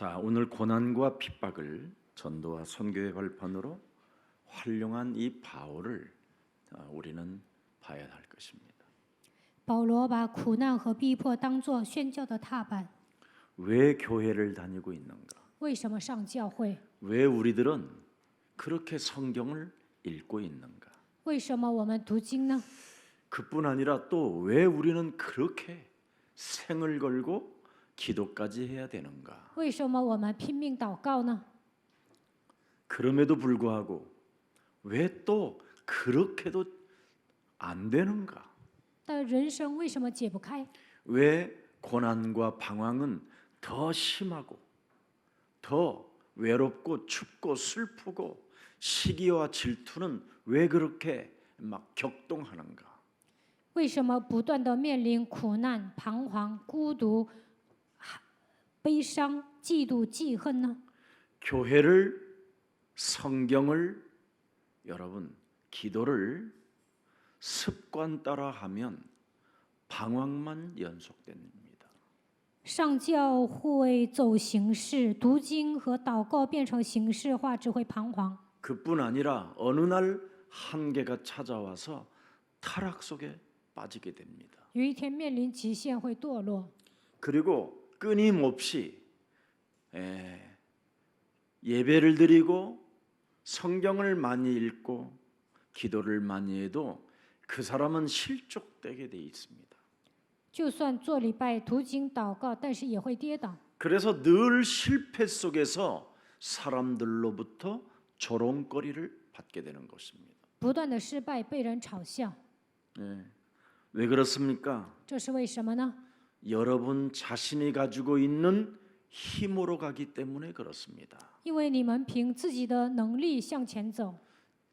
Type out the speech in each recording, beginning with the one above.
자, 오늘 고난과 핍박을 전도와 선교의 발판으로 활용한 이 바울을 우리는 봐야 할 것입니다. 保罗把苦难和逼迫当作宣教的踏板。 왜 교회를 다니고 있는가? 为什么上教会？ 왜 우리들은 그렇게 성경을 읽고 있는가? 为什么我们读经呢？ 그뿐 아니라 또 왜 우리는 그렇게 생을 걸고 기도까지 해야 되는가? 为什么我们拼命祷告呢？ 그럼에도 불구하고 왜 또 그렇게도 안 되는가? 但人生为什么解不开？ 왜 고난과 방황은 더 심하고 더 외롭고 춥고 슬프고 시기와 질투는 왜 그렇게 막 격동하는가? 为什么不断的面临苦难、彷徨、孤独、悲伤、嫉妒、记恨呢？ 교회를 성경을 여러분 기도를 습관 따라 하면 방황만 연속됩니다. 上教会走形式，读经和祷告变成形式化，只会彷徨。 그뿐 아니라 어느 날 한계가 찾아와서 타락 속에 빠지게 됩니다. 有一天面临极限会堕落， 그리고 끊임없이 예배를 드리고 성경을 많이 읽고 기도를 많이 해도 그 사람은 실족되게 돼 있습니다. 就算做礼拜、读经、祷告，但是也会跌倒。 그래서 늘 실패 속에서 사람들로부터 조롱거리를 받게 되는 것입니다. 不断的失败，被人嘲笑， 왜 그렇습니까? 这是为什么呢？ 여러분 자신이 가지고 있는 힘으로 가기 때문에 그렇습니다. 因为你们凭自己的能力向前走。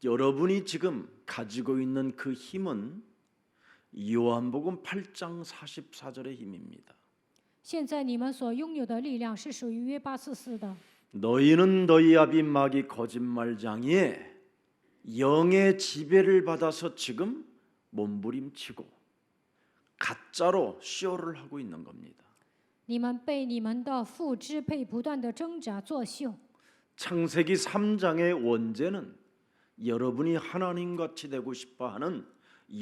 여러분이 지금 가지고 있는 그 힘은 요한복음 8장 44절의 힘입니다. 现在你们所拥有的力量是属于约巴44的。 너희는 너희 아비 마귀 거짓말장이에 영의 지배를 받아서 지금 몸부림치고 가짜로 쇼를 하고 있는 겁니다. 你们被你们的父支配，不断的挣扎作秀。 창세기 3장의 원죄는 여러분이 하나님같이 되고 싶어하는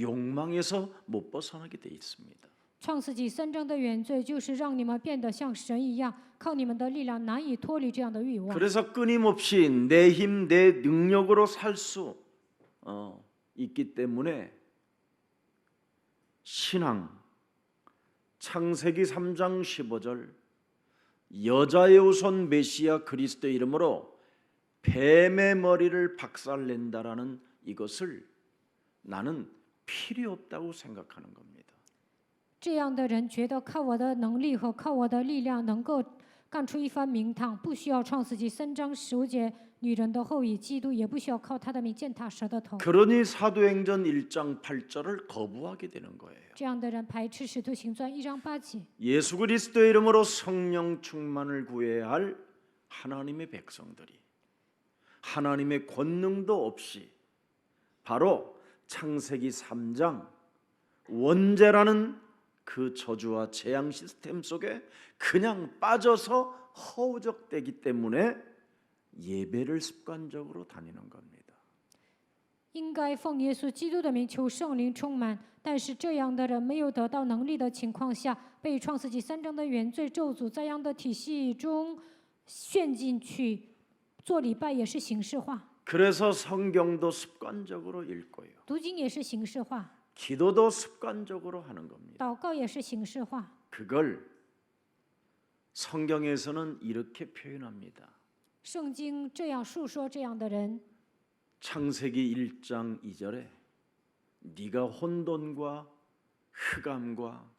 욕망에서 못 벗어나게 돼 있습니다. 创世纪3章的原罪就是让你们变得像神一样，靠你们的力量难以脱离这样的欲望。 그래서 끊임없이 내 힘, 내 능력으로 살 수 있기 때문에 신앙 창세기 3장 15절 여자의 우선 메시아 그리스도의 이름으로 뱀의 머리를 박살낸다라는 이것을 나는 필요 없다고 생각하는 겁니다. 这样的人觉得靠我的能力和靠我的力量能够干出一番名堂，不需要创世纪3章15节女人的后裔基督，也不需要靠他的名践踏蛇的头。 그러니 사도행전 1장 8절을 거부하게 되는 거예요. 这样的人排斥使徒行传1章8节。 예수 그리스도의 이름으로 성령 충만을 구해야 할 하나님의 백성들이 하나님의 권능도 없이 바로 창세기 3장 원죄라는 그 저주와 재앙 시스템 속에 그냥 빠져서 허우적대기 때문에 예배를 습관적으로 다니는 겁니다. 应该奉耶稣基督的名求圣灵充满，但是这样的人没有得到能力的情况下，被创世纪3章的原罪咒诅这样的体系中陷进去，做礼拜也是形式化， 그래서 성경도 습관적으로 읽고요. 读经也是形式化， 기도도 습관적으로 하는 겁니다. 祷告也是形式化。 그걸 성경에서는 이렇게 표현합니다. 圣经这样述说这样的人， 창세기 1장 2절에 네가 혼돈과 흑암과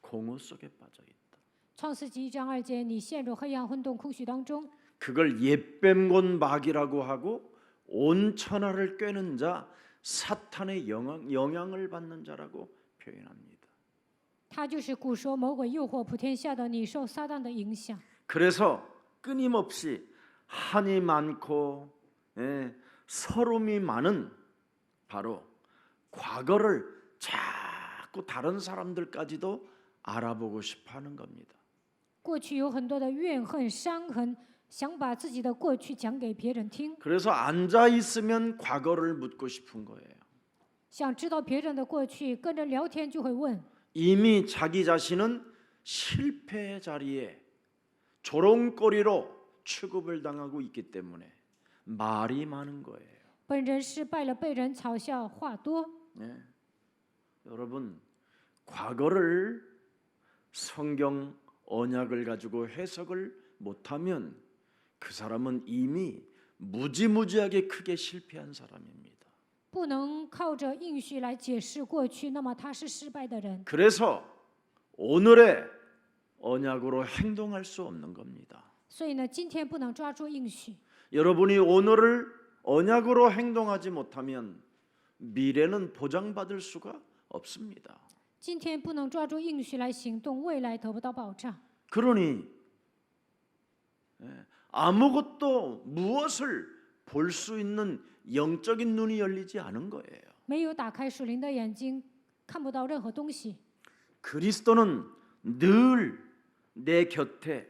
공허 속에 빠져 있다. 创世纪1章2节，你陷入黑暗、混沌、空虚当中。 그걸 옛뱀곤 마귀라고 하고 온 천하를 꿰는 자 사탄의 영향을 받는 자라고 표현합니다. 他就是古时候魔鬼诱惑普天下的你，受撒旦的影响。 그래서 끊임없이 한이 많고 서름이 많은 바로 과거를 자꾸 다른 사람들까지도 알아보고 싶어 하는 겁니다. 过去有很多的怨恨、伤痕，想把自己的过去讲给别人听， 그래서 앉아 있으면 과거를 묻고 싶은 거예요. 想知道别人的过去，跟人聊天就会问。 이미 자기 자신은 실패의 자리에 조롱거리로 취급을 당하고 있기 때문에 말이 많은 거예요. 本人失败了，被人嘲笑，话多。 네. 여러분, 과거를 성경 언약을 가지고 해석을 못하면 그 사람은 이미 무지무지하게 크게 실패한 사람입니다. 不能靠着应许来解释过去，那么他是失败的人。 그래서 오늘의 언약으로 행동할 수 없는 겁니다. 所以呢，今天不能抓住应许。 여러분이 오늘을 언약으로 행동하지 못하면 미래는 보장받을 수가 없습니다. 今天不能抓住应许来行动，未来得不到保障。 그러니 아무것도 무엇을 볼 수 있는 영적인 눈이 열리지 않은 거예요. 没有打开属灵的眼睛，看不到任何东西。 그리스도는 늘 내 곁에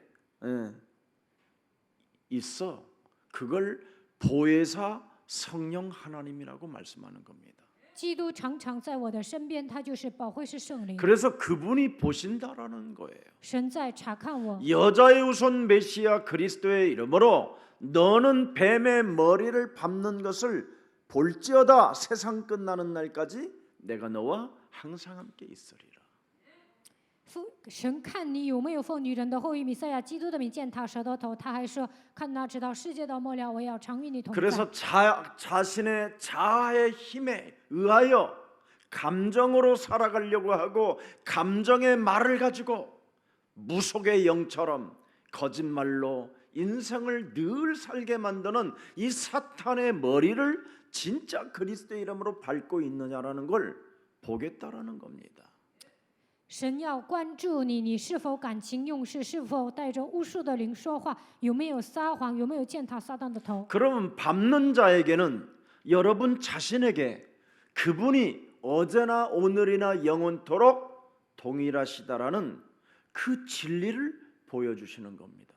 있어. 그걸 보혜사 성령 하나님이라고 말씀하는 겁니다. 基督常常在我的身边，他就是保惠师圣灵。 그래서 그분이 보신다라는 거예요. 神在查看我。 여자의 우선 메시아 그리스도의 이름으로 너는 뱀의 머리를 밟는 것을 볼지어다. 세상 끝나는 날까지 내가 너와 항상 함께 있으리라. 神看你有没有奉女人的后裔弥赛亚基督的名践踏蛇的头，他还说：“看他直到世界的末了，我要常与你同在。” 그래서 자신의 자아의 힘에 의하여 감정으로 살아가려고 하고 감정의 말을 가지고 무속의 영처럼 거짓말로 인생을 늘 살게 만드는 이 사탄의 머리를 진짜 그리스도의 이름으로 밟고 있느냐라는 걸 보겠다라는 겁니다. 神要关注你，你是否感情用事，是否带着巫术的灵说话，有没有撒谎，有没有践踏撒旦的头。 그러면 밟는 자에게는 여러분 자신에게 그분이 어제나 오늘이나 영원토록 동일하시다라는 그 진리를 보여주시는 겁니다.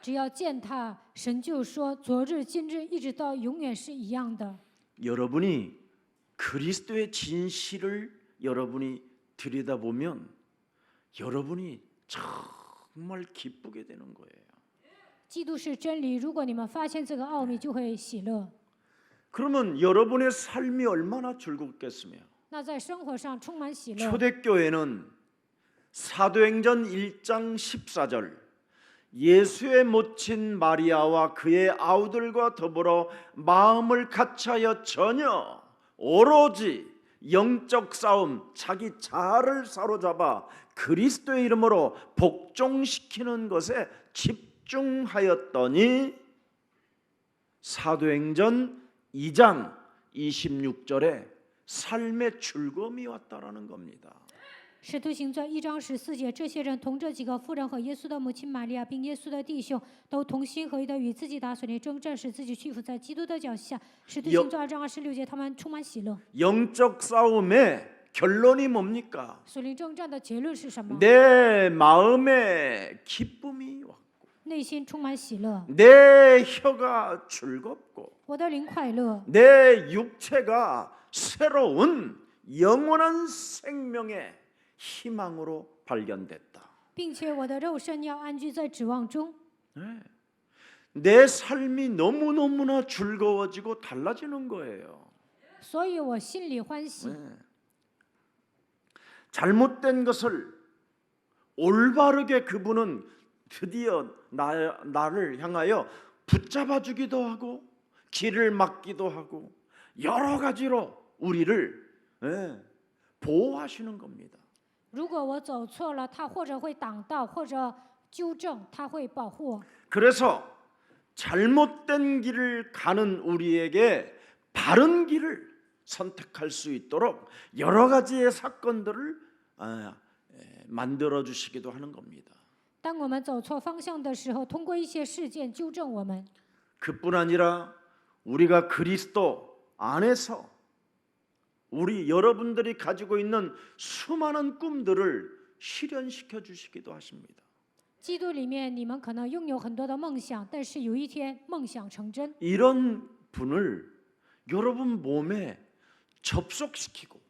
只要践踏，神就说：“昨日、今日，一直到永远是一样的。” 여러분이 그리스도의 진실을 여러분이 들여다보면 여러분이 정말 기쁘게 되는 거예요. 基督是真理，如果你们发现这个奥秘，就会喜乐。 그러면 여러분의 삶이 얼마나 즐겁겠으며. 那在生活上充满喜乐。 초대교회는 사도행전 1장 14절 예수의 모친 마리아와 그의 아우들과 더불어 마음을 같이하여 전혀 오로지 영적 싸움, 자기 자아를 사로잡아 그리스도의 이름으로 복종시키는 것에 집중하였더니 사도행전 2장 26절에 삶의 즐거움이 왔다라는 겁니다. 使徒行传1章14节，这些人同这几个妇人和耶稣的母亲玛利亚，并耶稣的弟兄，都同心合意的与自己打水的征战，使自己屈服在基督的脚下。使徒行传2章26节，他们充满喜乐。 영적 싸움의 결론이 뭡니까? 属灵征战的结论是什么？ 내 마음에 기쁨이 왔고 内心充满喜乐， 내 혀가 즐겁고 我的灵快乐， 내 육체가 새로운 영원한 생명의 희망으로 발견됐다. 并且我的肉身要安居在指望中。 내 삶이 너무너무나 즐거워지고 달라지는 거예요. 所以我心里欢喜。 잘못된 것을 올바르게 그분은 드디어 나를 향하여 붙잡아 주기도 하고 길을 막기도 하고 여러 가지로 우리를 보호하시는 겁니다. 如果我走错了，他或者会挡道，或者纠正，他会保护我。 그래서 잘못된 길을 가는 우리에게 바른 길을 선택할 수 있도록 여러 가지의 사건들을 만들어 주시기도 하는 겁니다. 当我们走错方向的时候，通过一些事件纠正我们。 그뿐 아니라 우리가 그리스도 안에서 우리 여러분들이 가지고 있는 수많은 꿈들을 실현시켜 주시기도 하십니다. 基督里面你们可能拥有很多的梦想，但是有一天梦想成真。 이런 분을 여러분 몸에 접속시키고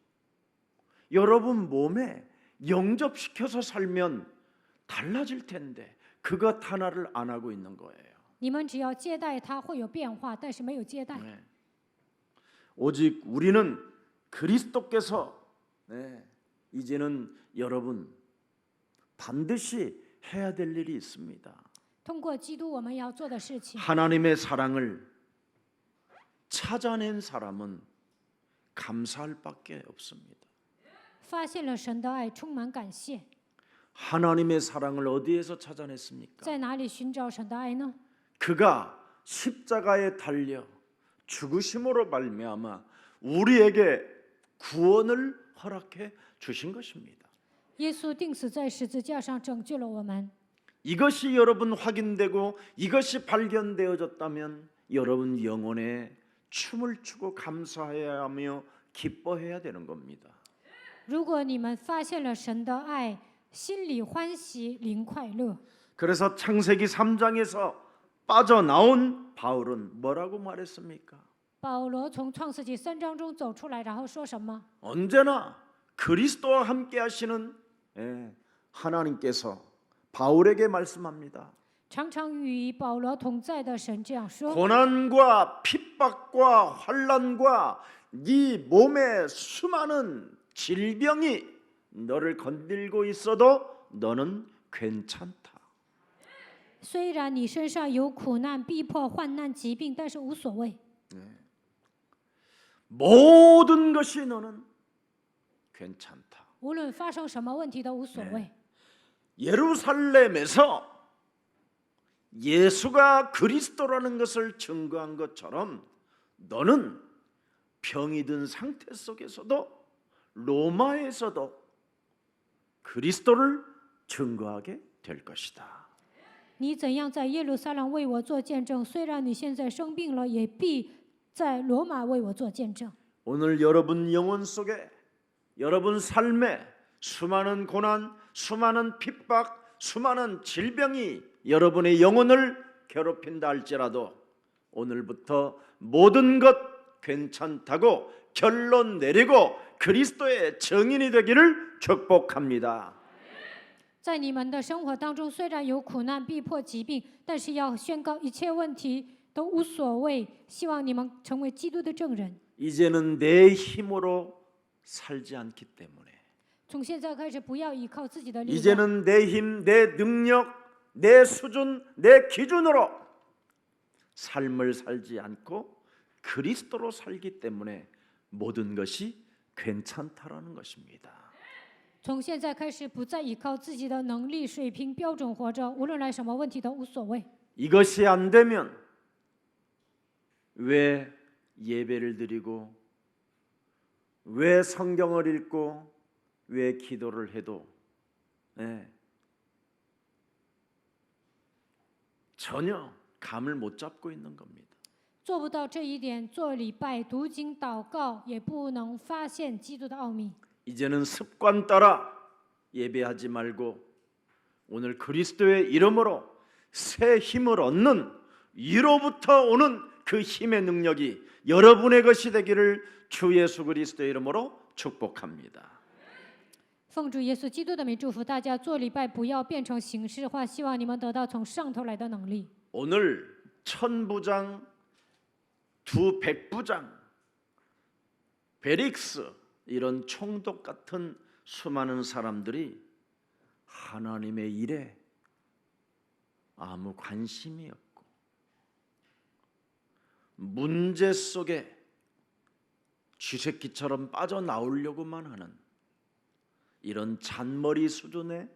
여러분 몸에 영접시켜서 살면 달라질 텐데 그것 하나를 안 하고 있는 거예요. 你们只要接待他，会有变化，但是没有接待。 네. 오직 우리는 그리스도께서 이제는 여러분 반드시 해야 될 일이 있습니다. 通过基督，我们要做的事情， 하나님의 사랑을 찾아낸 사람은 감사할 밖에 없습니다. 发现了神的爱，充满感谢。 하나님의 사랑을 어디에서 찾아냈습니까? 在哪里寻找神的爱呢？ 그가 십자가에 달려 죽으심으로 말미암아 우리에게 구원을 허락해 주신 것입니다. 耶稣钉死在十字架上，拯救了我们。 이것이 여러분 확인되고 이것이 발견되어졌다면 여러분 영혼에 춤을 추고 감사해야 하며 기뻐해야 되는 겁니다. 如果你们发现了神的爱，心里欢喜，灵快乐。 그래서 창세기 3장에서 빠져나온 바울은 뭐라고 말했습니까? 保罗从创世纪3章中走出来，然后说什么？ 언제나 그리스도와 함께 하시는 하나님께서 바울에게 말씀합니다. 常常与保罗同在的神这样说： 고난과 핍박과 환난과 네 몸에 수많은 질병이 너를 건들고 있어도 너는 괜찮다. 虽然你身上有苦难、逼迫、患难、疾病，但是无所谓。 모든 것이 너는 괜찮다. 无论发生什么问题都无所谓。 예루살렘에서 예수가 그리스도라는 것을 증거한 것처럼 너는 병이 든 상태 속에서도 로마에서도 그리스도를 증거하게 될 것이다. 你怎样在耶路撒冷为我做见证？虽然你现在生病了，也必在罗马为我做见证。 오늘 여러분 영혼 속에 여러분 삶에 수많은 고난, 수많은 핍박, 수많은 질병이 여러분의 영혼을 괴롭힌다 할지라도 오늘부터 모든 것 괜찮다고 결론 내리고 그리스도의 증인이 되기를 축복합니다. 在你们的生活当中，虽然有苦难、逼迫、疾病，但是要宣告一切问题都无所谓。希望你们成为基督的证人。 이제는 내 힘으로 살지 않기 때문에 从现在开始，不要依靠自己的力量， 이제는 내 힘, 내 능력, 내 수준, 내 기준으로 삶을 살지 않고 그리스도로 살기 때문에 모든 것이 괜찮다라는 것입니다. 从现在开始，不再依靠自己的能力、水平、标准活着，无论来什么问题都无所谓。 이것이 안 되면 왜 예배를 드리고 왜 성경을 읽고 왜 기도를 해도 전혀 감을 못 잡고 있는 겁니다. 做不到这一点，做礼拜、读经、祷告，也不能发现基督的奥秘。 이제는 습관 따라 예배하지 말고 오늘 그리스도의 이름으로 새 힘을 얻는 위로부터 오는 그 힘의 능력이 여러분의 것이 되기를 주 예수 그리스도의 이름으로 축복합니다. 奉主耶稣基督的名祝福大家，做礼拜不要变成形式化，希望你们得到从上头来的能力。 오늘 천부장, 두 백부장, 베릭스 이런 총독 같은 수많은 사람들이 하나님의 일에 아무 관심이 없고 문제 속에 쥐새끼처럼 빠져나오려고만 하는 이런 잔머리 수준에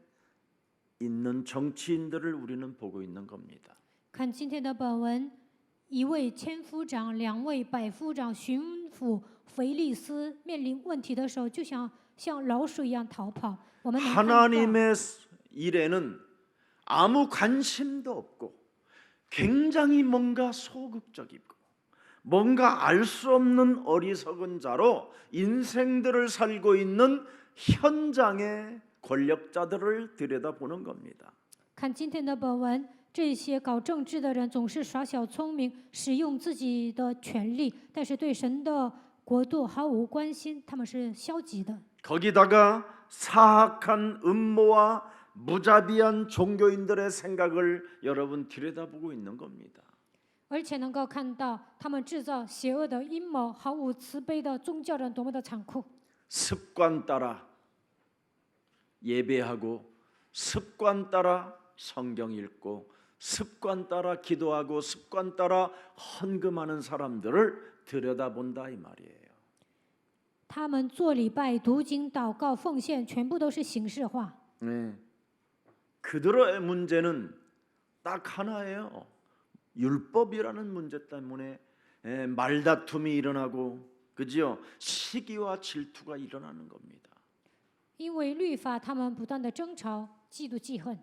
있는 정치인들을 우리는 보고 있는 겁니다. 看今天的本文，一位千夫长、2位百夫长、巡抚腓利斯面临问题的时候，就像老鼠一样逃跑。我们能看到 하나님의 일에는 아무 관심도 없고 굉장히 뭔가 소극적이고 뭔가 알 수 없는 어리석은 자로 인생들을 살고 있는 현장의 권력자들을 들여다보는 겁니다. 看今天的本文，这些搞政治的人总是耍小聪明，使用自己的权利，但是对神的国度毫无关心，他们是消极的。 거기다가 사악한 음모와 무자비한 종교인들의 생각을 여러분 들여다보고 있는 겁니다. 而且能够看到他们制造邪恶的阴谋，毫无慈悲的宗教人多么的残酷。 습관 따라 예배하고 습관 따라 성경 읽고 습관 따라 기도하고 습관 따라 헌금하는 사람들을 들여다본다 이 말이에요. 他们做礼拜、读经、祷告、奉献，全部都是形式化。 네. 그들의 문제는 딱 하나예요. 율법이라는 문제 때문에 말다툼이 일어나고, 그지요? 시기와 질투가 일어나는 겁니다. 因为律法，他们不断的争吵、嫉妒、记恨。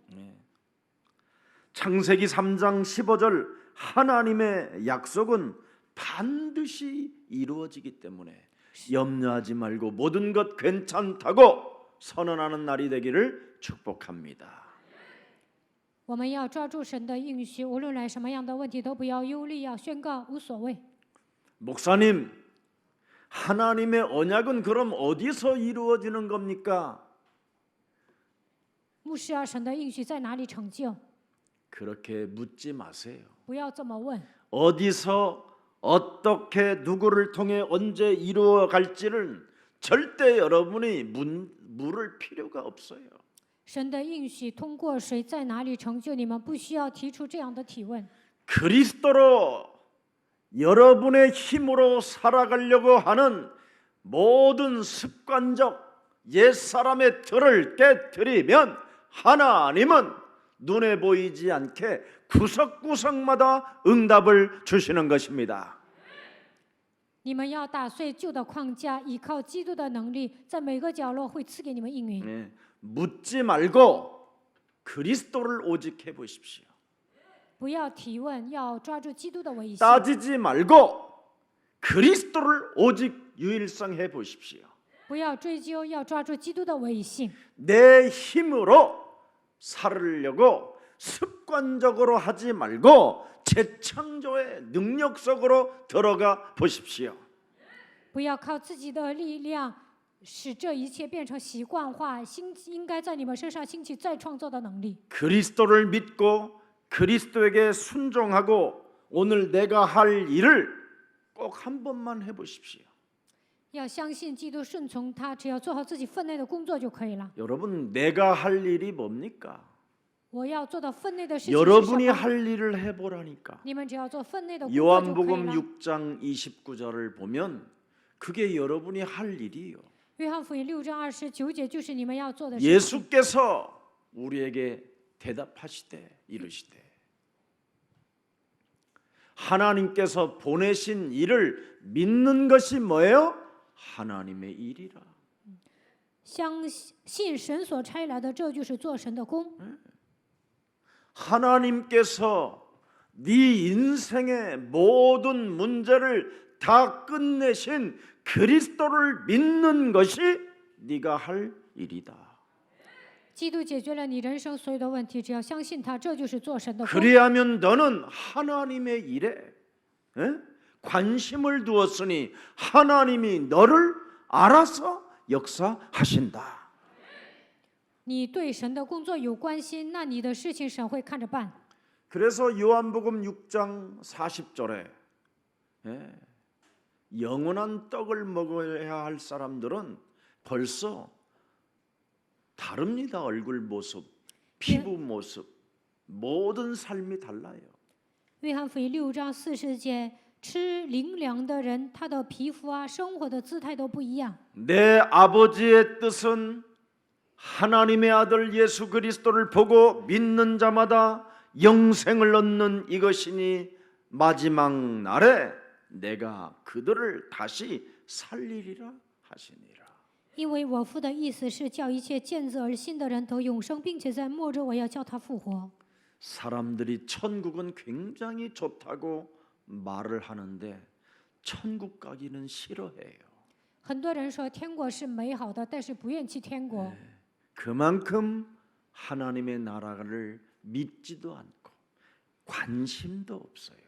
창세기 3장 15절 하나님의 약속은 반드시 이루어지기 때문에 염려하지 말고 모든 것 괜찮다고 선언하는 날이 되기를 축복합니다. 我们要抓住神的应许，无论来什么样的问题都不要忧虑，要宣告无所谓。 목사님, 하나님의 언약은 그럼 어디서 이루어지는 겁니까? 牧师啊，神的应许在哪里成就？ 그렇게 묻지 마세요. 不要这么问。 어디서 어떻게 누구를 통해 언제 이루어 갈지는 절대 여러분이 물을 필요가 없어요. 神的应许通过谁在哪里成就，你们不需要提出这样的提问。 그리스도로 여러분의 힘으로 살아가려고 하는 모든 습관적 옛사람의 틀을 깨뜨리면 하나님은 눈에 보이지 않게 구석구석마다 응답을 주시는 것입니다. 你们要打碎旧的框架，依靠基督的能力，在每个角落会赐给你们应允。 네, 묻지 말고 그리스도를 오직 해보십시오. 不要提问，要抓住基督的维系。 따지지 말고 그리스도를 오직 유일성 해보십시오. 不要追究，要抓住基督的维系。 내 힘으로 살으려고 습관적으로 하지 말고 재창조의 능력 속으로 들어가 보십시오. 不要靠自己的力量使这一切变成习惯化，应该在你们身上兴起再创造的能力。 그리스도를 믿고 그리스도에게 순종하고 오늘 내가 할 일을 꼭 한 번만 해보십시오. 要相信基督，顺从他，只要做好自己分内的工作就可以了。 여러분, 내가 할 일이 뭡니까? 我要做到分内的事情是什 여러분이 么？ 할 일을 해보라니까. 你们只要做分内的工作就可以 요한복음 了。 6장 29절을 보면 그게 여러분이 할 일이에요. 约翰福音6章29节就是你们要做的事情。 예수께서 우리에게 대답하시되 이르시되 하나님께서 보내신 일을 믿는 것이 뭐예요? 하나님의 일이라. 相信神所差来的，这就是做神的工。 하나님께서 네 인생의 모든 문제를 다 끝내신 그리스도를 믿는 것이 네가 할 일이다. 基督解决了你人生所有的问题，只要相信他，这就是做神的工。 그리하면 너는 하나님의 일에 관심을 두었으니 하나님이 너를 알아서 역사하신다. 你对神的工作有关心，那你的事情神会看着办。 그래서 요한복음 6장 40절에 영원한 떡을 먹어야 할 사람들은 벌써 다릅니다. 얼굴 모습, 피부 모습, 모든 삶이 달라요. 约翰福音6章40节，吃灵粮的人，他的皮肤啊，生活的姿态都不一样。 내 아버지의 뜻은 하나님의 아들 예수 그리스도를 보고 믿는 자마다 영생을 얻는 이것이니 마지막 날에 내가 그들을 다시 살리리라 하시니라. 因为我父的意思是叫一切见子而信的人得永生，并且在末日我要叫他复活。 사람들이 천국은 굉장히 좋다고 말을 하는데 천국 가기는 싫어해요. 很多人说天国是美好的，但是不愿去天国。 그만큼 하나님의 나라를 믿지도 않고 관심도 없어요.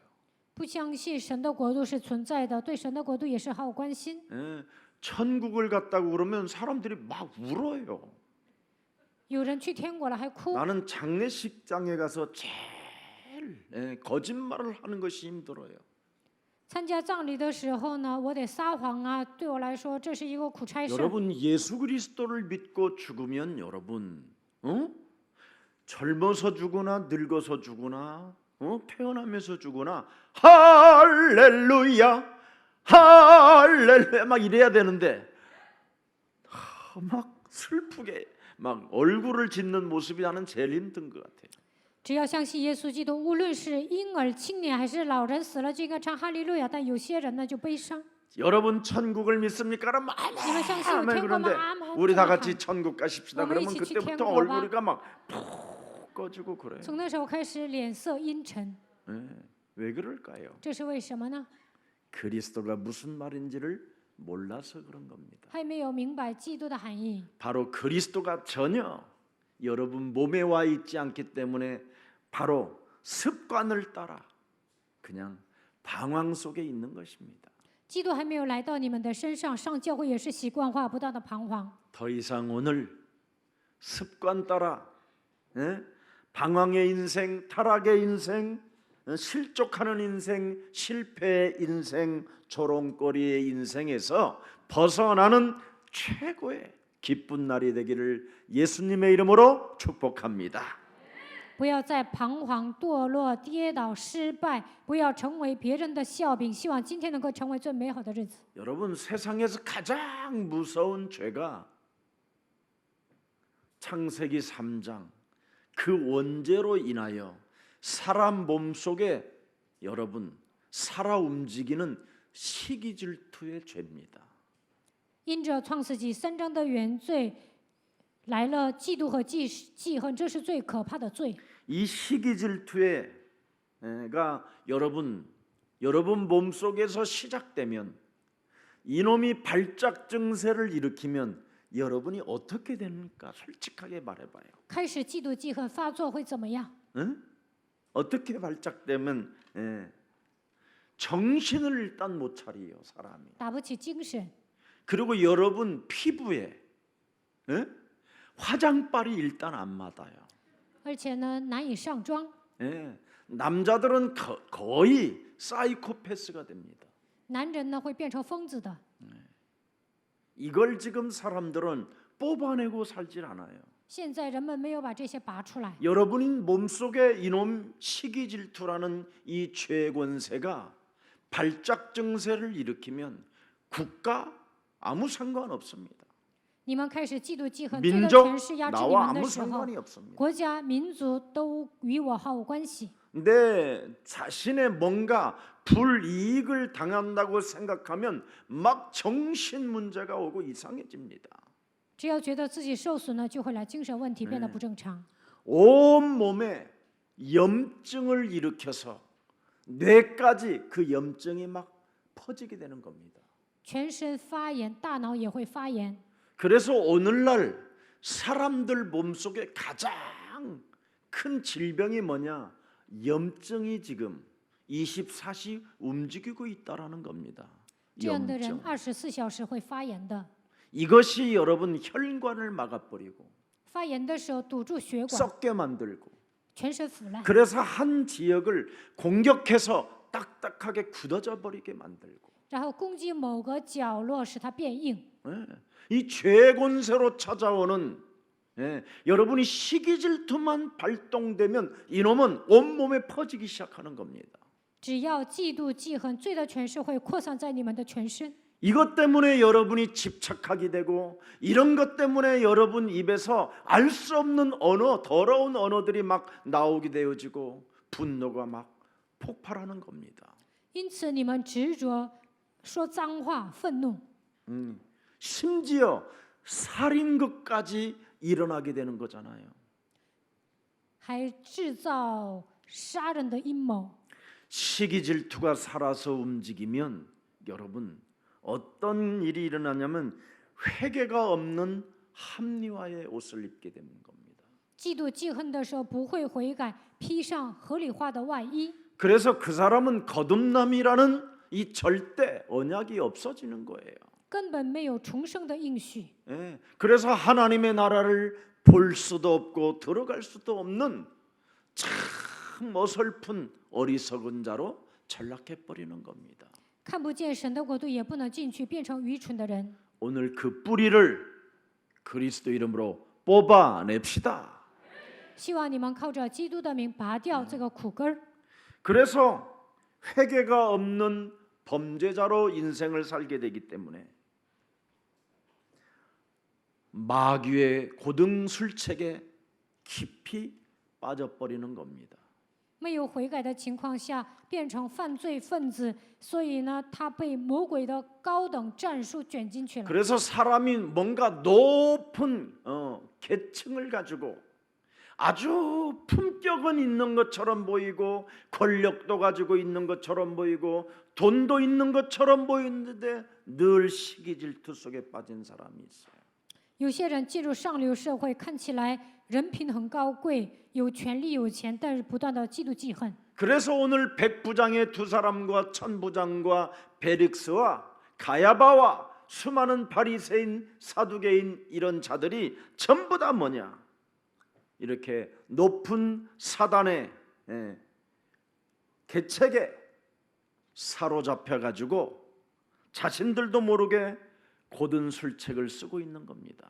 不相信神的国度是存在的，对神的国度也是毫无关心。 예, 천국을 갔다고 그러면 사람들이 막 울어요. 有人去天国了还哭， 나는 장례식장에 가서 제일 거짓말을 하는 것이 힘들어요. 参加葬礼的时候呢，我得撒谎啊，对我来说这是一个苦差事。 여러분 예수 그리스도를 믿고 죽으면 여러분 젊어서 죽거나 늙어서 죽거나 태어나면서 죽거나 할렐루야 할렐루야 막 이래야 되는데 막 슬프게 막 얼굴을 짓는 모습이 나는 제일 힘든 것 같아요. 只要相信耶稣基督，无论是婴儿、青年还是老人死了，就应该唱哈利路亚。但有些人呢就悲伤。 여러분 천국을 믿습니까? 그러면 你们相信有 아멘 天国吗？ 그런데 阿门。 우리 这么 다 好 같이 천국 가십시다. 어머니 그러면 지치 그때부터天国吧。 얼굴이가 막푹 꺼지고 그래요. 从那时候开始脸色阴沉， 왜 그럴까요? 这是为什么呢？ 그리스도가 무슨 말인지를 몰라서 그런 겁니다. 还没有明白基督的含义。 바로 그리스도가 전혀 여러분 몸에 와 있지 않기 때문에 바로 습관을 따라 그냥 방황 속에 있는 것입니다. 基督还没有来到你们的身上，上教会也是习惯化，不断的彷徨。 더 이상 오늘 습관 따라 방황의 인생, 타락의 인생, 실족하는 인생, 실패의 인생, 조롱거리의 인생에서 벗어나는 최고의 기쁜 날이 되기를 예수님의 이름으로 축복합니다. 不要再彷徨、堕落、跌倒、失败，不要成为别人的笑柄。希望今天能够成为最美好的日子。 여러분 세상에서 가장 무서운 죄가 창세기 3장 그 원죄로 인하여 사람 몸속에 여러분 살아 움직이는 시기질투의 죄입니다. 因着创世纪3章的原罪，来了嫉妒和记恨，这是最可怕的罪。 이 시기질투가 여러분 몸속에서 시작되면 이놈이 발작 증세를 일으키면 여러분이 어떻게 됩니까? 솔직하게 말해봐요. 开始嫉妒记恨发作会怎么样？ 어떻게 발작되면 정신을 일단 못 차리요 사람이. 打不起精神， 그리고 여러분 피부에 화장빨이 일단 안 맞아요. 而且呢难以上妆。 남자들은 거의 사이코패스가 됩니다. 男人呢会变成疯子的。 이걸 지금 사람들은 뽑아내고 살질 않아요. 现在人们没有把这些拔出来。 여러분이 몸속에 이놈 시기질투라는 이 죄권세가 발작 증세를 일으키면 국가 아무 상관없습니다. 你们开始嫉妒记恨，罪的 민족 权势压制你 나와 们的 아무 时候， 상관이 없습니다. 国家、民族都与我毫无关系。 내 자신의 뭔가 불이익을 당한다고 생각하면 막 정신 문제가 오고 이상해집니다. 只要觉得自己受损了，就会来精神问题变得不正常。 온 몸에 염증을 일으켜서 뇌까지 그 염증이 막 퍼지게 되는 겁니다. 全身发炎，大脑也会发炎。 그래서 오늘날 사람들 몸속에 가장 큰 질병이 뭐냐? 염증이 지금 24시 움직이고 있다라는 겁니다. 这样的人염증. 24小时会发炎的， 이것이 여러분 혈관을 막아버리고 发炎的时候堵住血管， 썩게 만들고 全身腐烂， 그래서 한 지역을 공격해서 딱딱하게 굳어져 버리게 만들고 然后攻击某个角落，使它变硬。 이 죄권세로 찾아오는 여러분이 시기질투만 발동되면 이놈은 온몸에 퍼지기 시작하는 겁니다. 只要嫉妒、记恨，罪的权势会扩散在你们的全身。 이것 때문에 여러분이 집착하게 되고 이런 것 때문에 여러분 입에서 알 수 없는 언어, 더러운 언어들이 막 나오게 되어지고 분노가 막 폭발하는 겁니다. 因此，你们执着说脏话、愤怒， 심지어 살인것까지 일어나게 되는 거잖아요. 还制造杀人的阴谋。 시기질투가 살아서 움직이면 여러분 어떤 일이 일어나냐면 회개가 없는 합리화의 옷을 입게 되는 겁니다. 嫉妒记恨的时候不会悔改，披上合理化的外衣， 그래서 그 사람은 거듭남이라는 이 절대 언약이 없어지는 거예요. 根本没有重生的应许。 예, 그래서 하나님의 나라를 볼 수도 없고 들어갈 수도 없는 참 어설픈 어리석은 자로 전락해 버리는 겁니다. 看不见神的国度，也不能进去，变成愚蠢的人。 오늘 그 뿌리를 그리스도 이름으로 뽑아냅시다. 希望你们靠着基督的名拔掉这个苦根儿。 그래서 회개가 없는 범죄자로 인생을 살게 되기 때문에 마귀의 고등술책에 깊이 빠져버리는 겁니다. 没有悔改的情况下，变成犯罪分子，所以呢，他被魔鬼的高等战术卷进去了。 그래서 사람이 뭔가 높은 계층을 가지고 아주 품격은 있는 것처럼 보이고 권력도 가지고 있는 것처럼 보이고 돈도 있는 것처럼 보이는데 늘 시기 질투 속에 빠진 사람이 있어요. 有些人进入上流社会，看起来人品很高贵，有权利有钱，但是不断的嫉妒记恨。 그래서 오늘 백부장의 두 사람과 천부장과 베릭스와 가야바와 수많은 바리새인 사두개인 이런 자들이 전부 다 뭐냐? 이렇게 높은 사단의 계책에 사로잡혀 가지고 자신들도 모르게 고든 술책을 쓰고 있는 겁니다.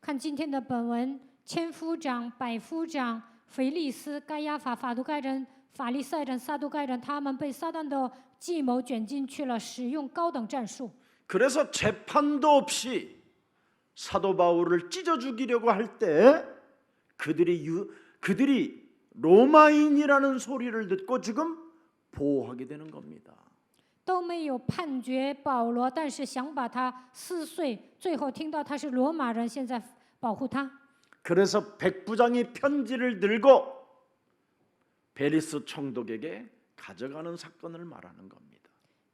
看今天的本文，千夫长、百夫长、腓利斯、该亚法、法度该人、法利赛人、撒都该人，他们被撒旦的计谋卷进去了，使用高等战术。 그래서 재판도 없이 사도 바울을 찢어 죽이려고 할 때 그들이 로마인이라는 소리를 듣고 지금 보호하게 되는 겁니다. 都没有判决保罗，但是想把他撕碎，最后听到他是罗马人，现在保护他。 그래서 백부장이 편지를 들고 베리스 총독에게 가져가는 사건을 말하는 겁니다.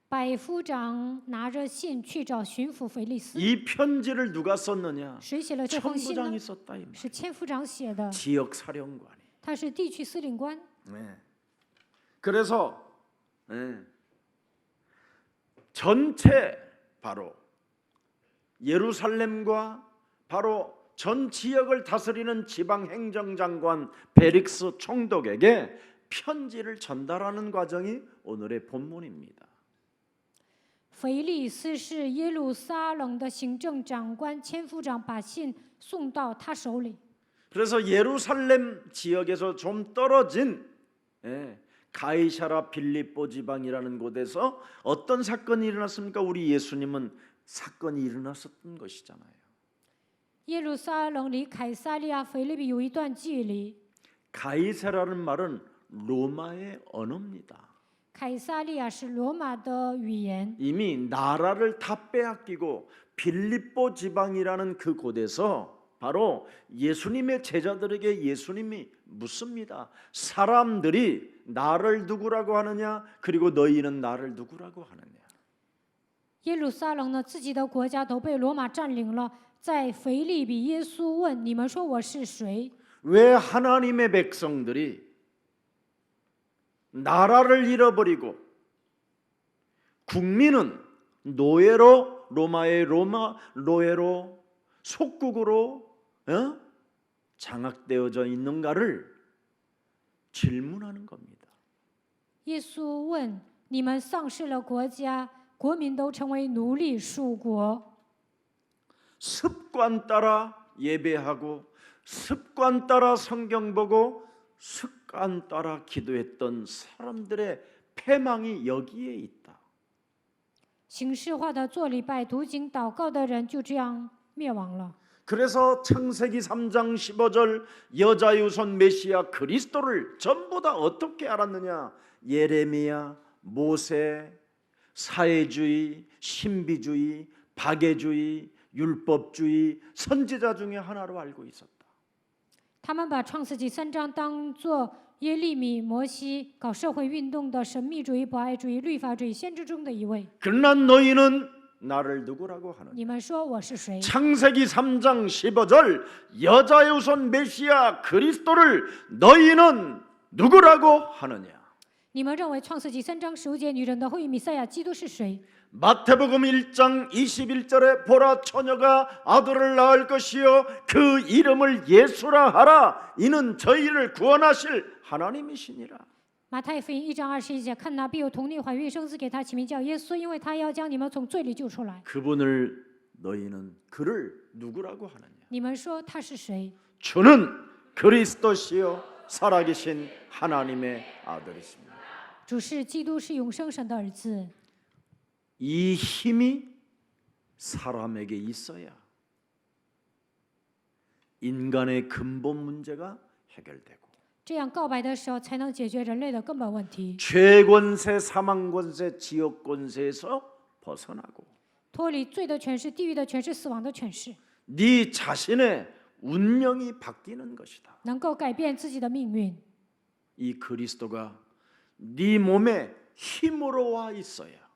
百夫长拿着信去找巡抚腓利斯， 이 편지를 누가 썼느냐? 谁写了这封信呢？ 천부장이 썼다 이 말. 是千夫长写的， 지역 사령관이. 他是地区司令官。 네. 그래서 전체 바로 예루살렘과 바로 전 지역을 다스리는 지방 행정장관 베릭스 총독에게 편지를 전달하는 과정이 오늘의 본문입니다. 腓利斯是耶路撒冷的行政长官，千夫长把信送到他手里。 그래서 예루살렘 지역에서 좀 떨어진 가이사라 빌립보 지방이라는 곳에서 어떤 사건이 일어났습니까? 우리 예수님은 사건이 일어났었던 것이잖아요. 耶路撒冷离凯撒利亚腓利比有一段距离。 가이사라는 말은 로마의 언어입니다. 凯撒利亚是罗马的语言， 이미 나라를 다 빼앗기고 빌립보 지방이라는 그 곳에서 바로 예수님의 제자들에게 예수님이 묻습니다. 사람들이 나를 누구라고 하느냐? 그리고 너희는 나를 누구라고 하느냐? 耶路撒冷呢自己的国家都被罗马占领了，在腓利比，耶稣问：“你们说我是谁？” 왜 하나님의 백성들이 나라를 잃어버리고 국민은 노예로 로마의 노예로 속국으로 장악되어져 있는가를 질문하는 겁니다. 耶稣问：“你们丧失了国家，国民都成为奴隶属国。” 습관 따라 예배하고 습관 따라 성경 보고 습관 따라 기도했던 사람들의 패망이 여기에 있다. 形式化的做礼拜、读经、祷告的人就这样灭亡了。 그래서 창세기 3장 15절 여자 유손 메시아 그리스도를 전부 다 어떻게 알았느냐? 예레미야, 모세, 사회주의, 신비주의, 박애주의, 율법주의, 선지자 중에 하나로 알고 있었다. 他们把创世纪3章当作耶利米、摩西搞社会运动的神秘主义、博爱主义、律法主义、先知中的一位。 그러나 너희는 나를 누구라고 하느냐? 你们说我是谁？ 창세기 3장 15절 여자의 우선 메시아 그리스도를 너희는 누구라고 하느냐? 你们认为创世纪3章15节女人的后裔弥赛亚基督是谁？ 마태복음 1장 21절에 보라 처녀가 아들을 낳을 것이요 그 이름을 예수라 하라 이는 저희를 구원하실 하나님이시니라. 马太福音1章21节，看哪必有童女怀孕生子，给他起名叫耶稣，因为他要将你们从罪里救出来。 그분을 너희는 그를 누구라고 하느냐? 你们说他是谁？ 주는 그리스도시요 살아계신 하나님의 아들이십니다. 主是基督，是永生神的儿子。 이 힘이 사람에게 있어야 인간의 근본 문제가 해결되고 这样告白的时候，才能解决人类的根本问题， 죄권세, 사망권세, 지옥권세에서 벗어나고 脱离罪的权势、地狱的权势、死亡的权势， 네 자신의 운명이 바뀌는 것이다. 能够改变自己的命运。 이 그리스도가 네 몸에 힘으로 와 있어야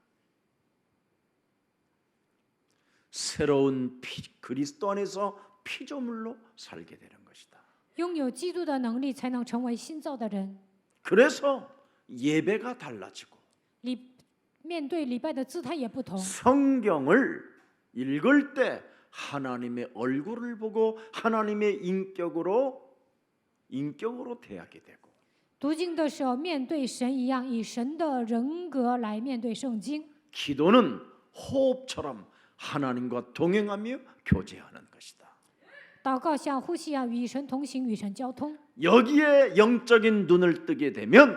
새로운 그리스도 안에서 피조물로 살게 되는 것이다. 拥有基督的能力，才能成为新造的人。 그래서 예배가 달라지고 面对礼拜的姿态也不同。 성경을 읽을 때 하나님의 얼굴을 보고 하나님의 인격으로 대하게 되고 读经的时候，面对神一样，以神的人格来面对圣经。 기도는 호흡처럼 하나님과 동행하며 교제하는 것이다. 祷告像呼吸一样，与神同行，与神交通。 여기에 영적인 눈을 뜨게 되면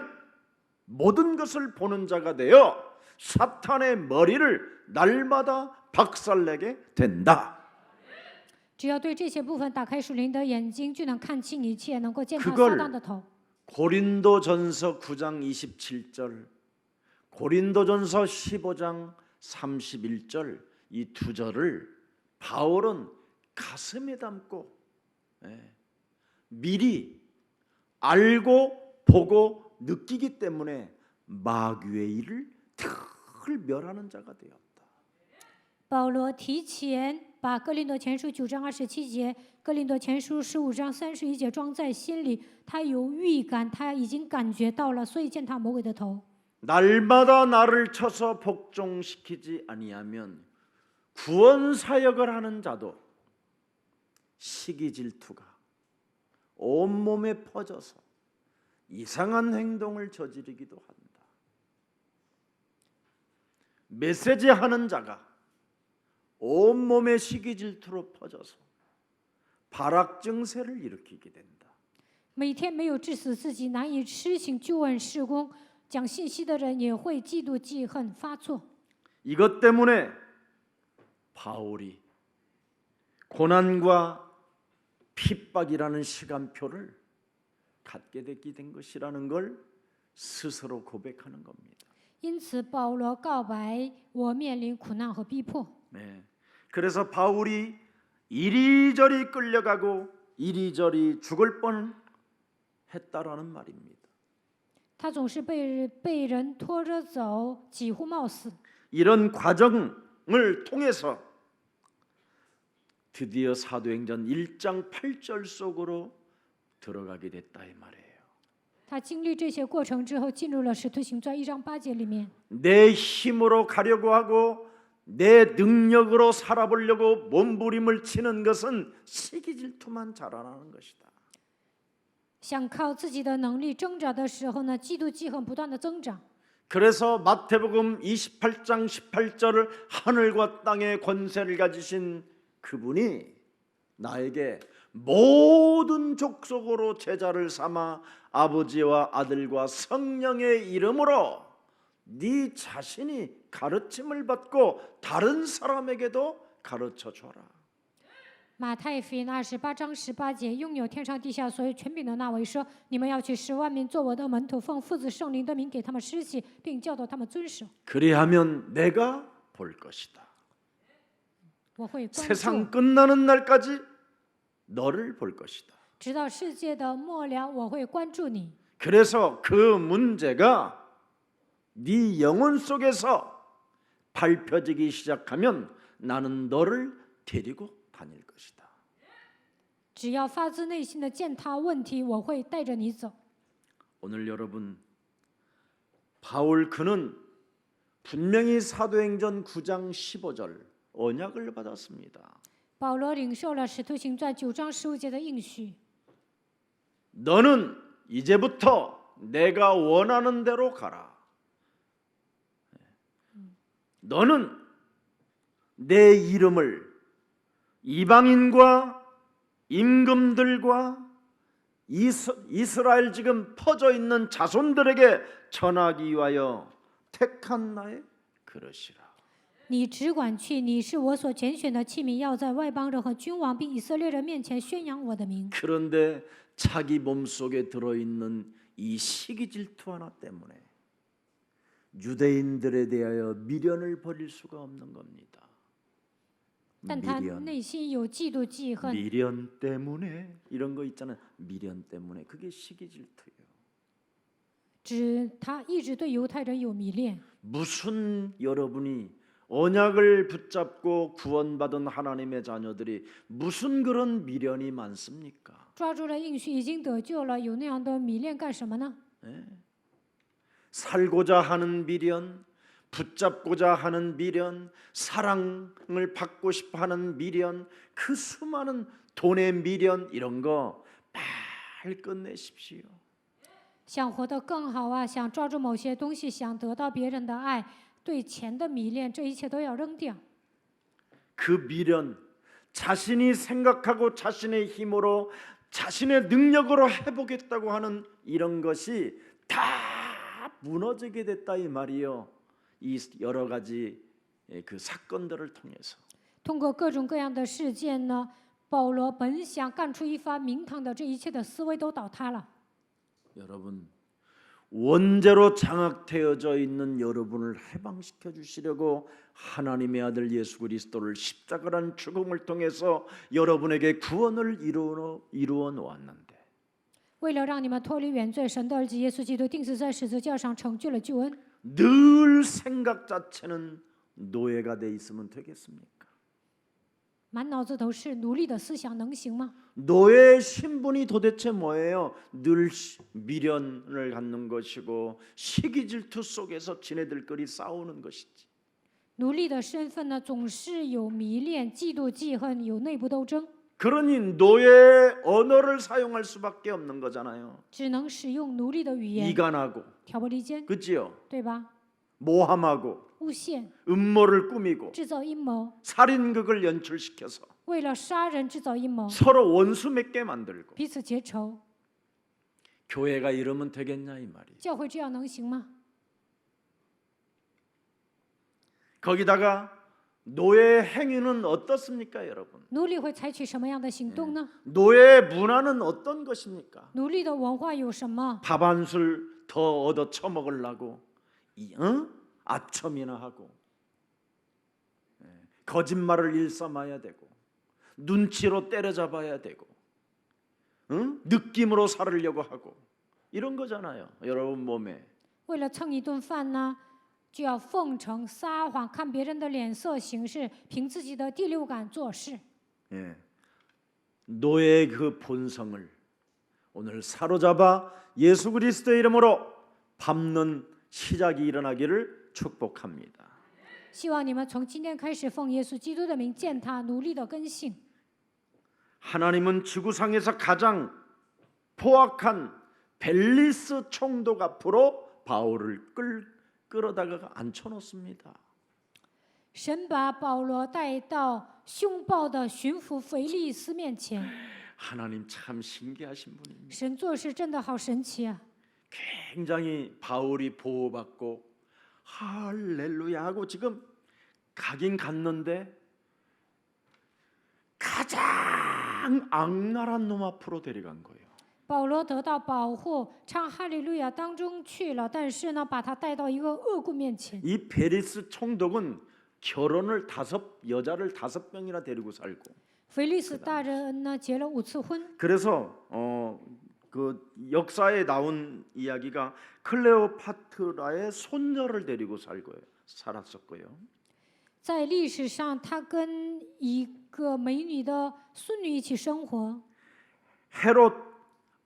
모든 것을 보는 자가 되어 사탄의 머리를 날마다 박살내게 된다. 只要对这些部分打开属灵的眼睛，就能看清一切，能够践踏 그걸 撒旦的头。 고린도전서 9장 27절, 고린도전서 15장 31절 이 두 절을 바울은 가슴에 담고 미리 알고 보고 느끼기 때문에 마귀의 일을 늘 멸하는 자가 되었다. 保罗提前把哥林多前书9章27节、哥林多前书15章31节装在心里，他有预感，他已经感觉到了，所以践踏魔鬼的头。 날마다 나를 쳐서 복종시키지 아니하면 구원 사역을 하는 자도 시기 질투가 온몸에 퍼져서 이상한 행동을 저지르기도 한다. 메시지 하는 자가 온몸에 시기 질투로 퍼져서 발악 증세를 일으키게 된다. 每天没有致死自己，难以施行救恩事工，讲信息的人也会嫉妒记恨发作。 이것 때문에 바울이 고난과 핍박이라는 시간표를 갖게 된 것이라는 걸 스스로 고백하는 겁니다. 因此，保罗告白：“我面临苦难和逼迫。” 네. 그래서 바울이 이리저리 끌려가고 이리저리 죽을 뻔했다라는 말입니다. 他总是被人拖着走，几乎冒死。 이런 과정을 통해서 드디어 사도행전 1장 8절 속으로 들어가게 됐다 이 말이에요. 他经历这些过程之后，进入了《使徒行传》1章8节里面。 내 힘으로 가려고 하고 내 능력으로 살아보려고 몸부림을 치는 것은 시기 질투만 자라나는 것이다. 想靠自己的能力挣扎的时候呢，嫉妒记恨不断的增长。 그래서 마태복음 28장 18절을 하늘과 땅의 권세를 가지신 그분이 나에게 모든 족속으로 제자를 삼아 아버지와 아들과 성령의 이름으로 네 자신이 가르침을 받고 다른 사람에게도 가르쳐 줘라. 马太福音28章18节，拥有天上地下所有权柄的那位说：“你们要去使万民做我的门徒，奉父子圣灵的名给他们施洗，并教导他们遵守。 그리하면 내가 볼 것이다. 我会关 세상 注， 끝나는 날까지 너를 볼 것이다. 直到世界的末了，我会关注你。 그래서 그 문제가 네 영혼 속에서 밟혀지기 시작하면 나는 너를 데리고 다닐 것이다. 只要发自内心的践踏问题，我会带着你走。 오늘 여러분, 바울 그는 분명히 사도행전 9장 15절 언약을 받았습니다. 保罗领受了《使徒行传》9章15节的应许。 너는 이제부터 내가 원하는 대로 가라. 너는 내 이름을 이방인과 임금들과 이스라엘 지금 퍼져 있는 자손들에게 전하기 위하여 택한 나의 그릇이라. 你只管去，你是我所拣选的器皿，要在外邦人和君王并以色列人面前宣扬我的名。 그런데 자기 몸속에 들어있는 이 시기 질투 하나 때문에 유대인들에 대하여 미련을 버릴 수가 없는 겁니다. 但他内心有嫉妒记恨， 미련 때문에 이런 거 있잖아요. 미련 때문에 그게 시기 질투예요. 他一直对犹太人有迷恋。 무슨 여러분이 언약을 붙잡고 구원받은 하나님의 자녀들이 무슨 그런 미련이 많습니까? 抓住了应许，已经得救了，有那样的迷恋干什么呢？ 살고자 하는 미련, 붙잡고자 하는 미련, 사랑을 받고 싶어하는 미련, 그 수많은 돈의 미련 이런 거 말 끝내십시오. 想活得更好啊，想抓住某些东西，想得到别人的爱，对钱的迷恋，这一切都要扔掉。 그 미련, 자신이 생각하고 자신의 힘으로 자신의 능력으로 해보겠다고 하는 이런 것이 다 무너지게 됐다 이 말이요. 이 여러 가지 그 사건들을 통해서. 通过各种各样的事件呢，保罗本想干出一番名堂的，这一切的思维都倒塌了。 여러분, 원죄로 장악되어져 있는 여러분을 해방시켜 주시려고 하나님의 아들 예수 그리스도를 십자가란 죽음을 통해서 여러분에게 구원을 이루어 놓았는데 为了让你们脱离原罪，神的儿子耶稣基督钉死在十字架上，成就了救恩。 늘 생각 자체는 노예가 돼 있으면 되겠습니까? 满脑子都是奴隶的思想，能行吗？ 노예의 신분이 도대체 뭐예요? 늘 미련을 갖는 것이고 시기 질투 속에서 지네들끼리 싸우는 것이지. 奴隶的身份呢，总是有迷恋、嫉妒、记恨，有内部斗争， 그러니 노예의 언어를 사용할 수밖에 없는 거잖아요. 只能使用奴隶的语言， 이간하고, 挑拨离间， 그지요? 对吧？ 모함하고, 诬陷、 음모를 꾸미고, 制造阴谋， 살인극을 연출시켜서 为了杀人制造阴谋， 서로 원수 맺게 만들고 彼此结仇。 교회가 이러면 되겠냐 이 말이에요. 教会这样能行吗？ 거기다가 노예의 행위는 어떻습니까, 여러분? 奴隶会采取什么样的行动呢？ 노예의 문화는 어떤 것입니까? 奴隶的文化有什么？ 밥 한 술 더 얻어 처먹으려고 아첨이나 하고 거짓말을 일삼아야 되고 눈치로 때려잡아야 되고 느낌으로 살으려고 하고 이런 거잖아요. 여러분 몸에 为了蹭一顿饭呢，就要奉承、撒谎，看别人的脸色行事，凭自己的第六感做事。 예. 노예의 그 본성을 오늘 사로잡아 예수 그리스도의 이름으로 밟는 시작이 일어나기를 축복합니다. 希望你们从今天开始奉耶稣基督的名践踏奴隶的根性。 하나님은 지구상에서 가장 포악한 벨리스 총독 앞으로 바울을 끌어다가 앉혀놓습니다. 神把保罗带到凶暴的巡抚腓利斯面前， 하나님 참 신기하신 분입니다. 神做事真的好神奇啊！ 굉장히 바울이 보호받고 할렐루야 하고 지금 가긴 갔는데 가장 악랄한 놈 앞으로 데려간 거예요. 保罗得到保护，唱哈利路亚当中去了，但是呢，把他带到一个恶棍面前。 이 베리스 총독은 결혼을 여자를 5명이나 데리고 살고 腓利斯大人呢结了5次婚， 그래서 그 역사에 나온 이야기가 클레오파트라의 손녀를 데리고 살았었고요. 在历史上，他跟一个美女的孙女一起生活。 헤롯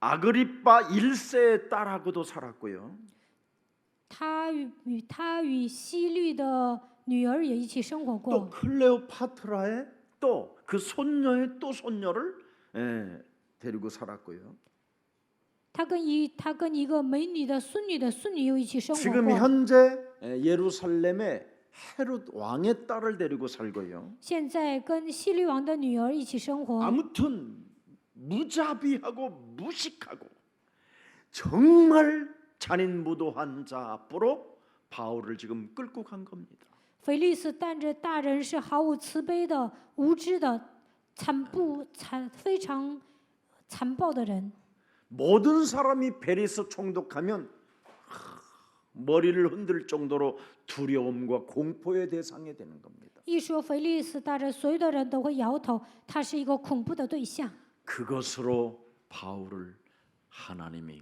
아그리빠 1세의 딸하고도 살았고요. 他与希律的女儿也一起生活 또 过。 클레오파트라의 또 그 손녀의 또 손녀를 데리고 살았고요. 他跟一个美女的孙女的孙女又一起生活 지금 过。 현재 예루살렘의 헤롯 왕의 딸을 데리고 살고요. 现在跟希律王的女儿一起生活。 아무튼 무자비하고 무식하고 정말 잔인무도한 자 앞으로 바울을 지금 끌고 간 겁니다. 腓力斯带着大人是毫无慈悲的、无知的、非常残暴的人。 모든 사람이 베리스 총독하면 머리를 흔들 정도로 두려움과 공포의 대상이 되는 겁니다. 一说腓力斯大人，所有的人都会摇头，他是一个恐怖的对象。 그것으로 바울을 하나님이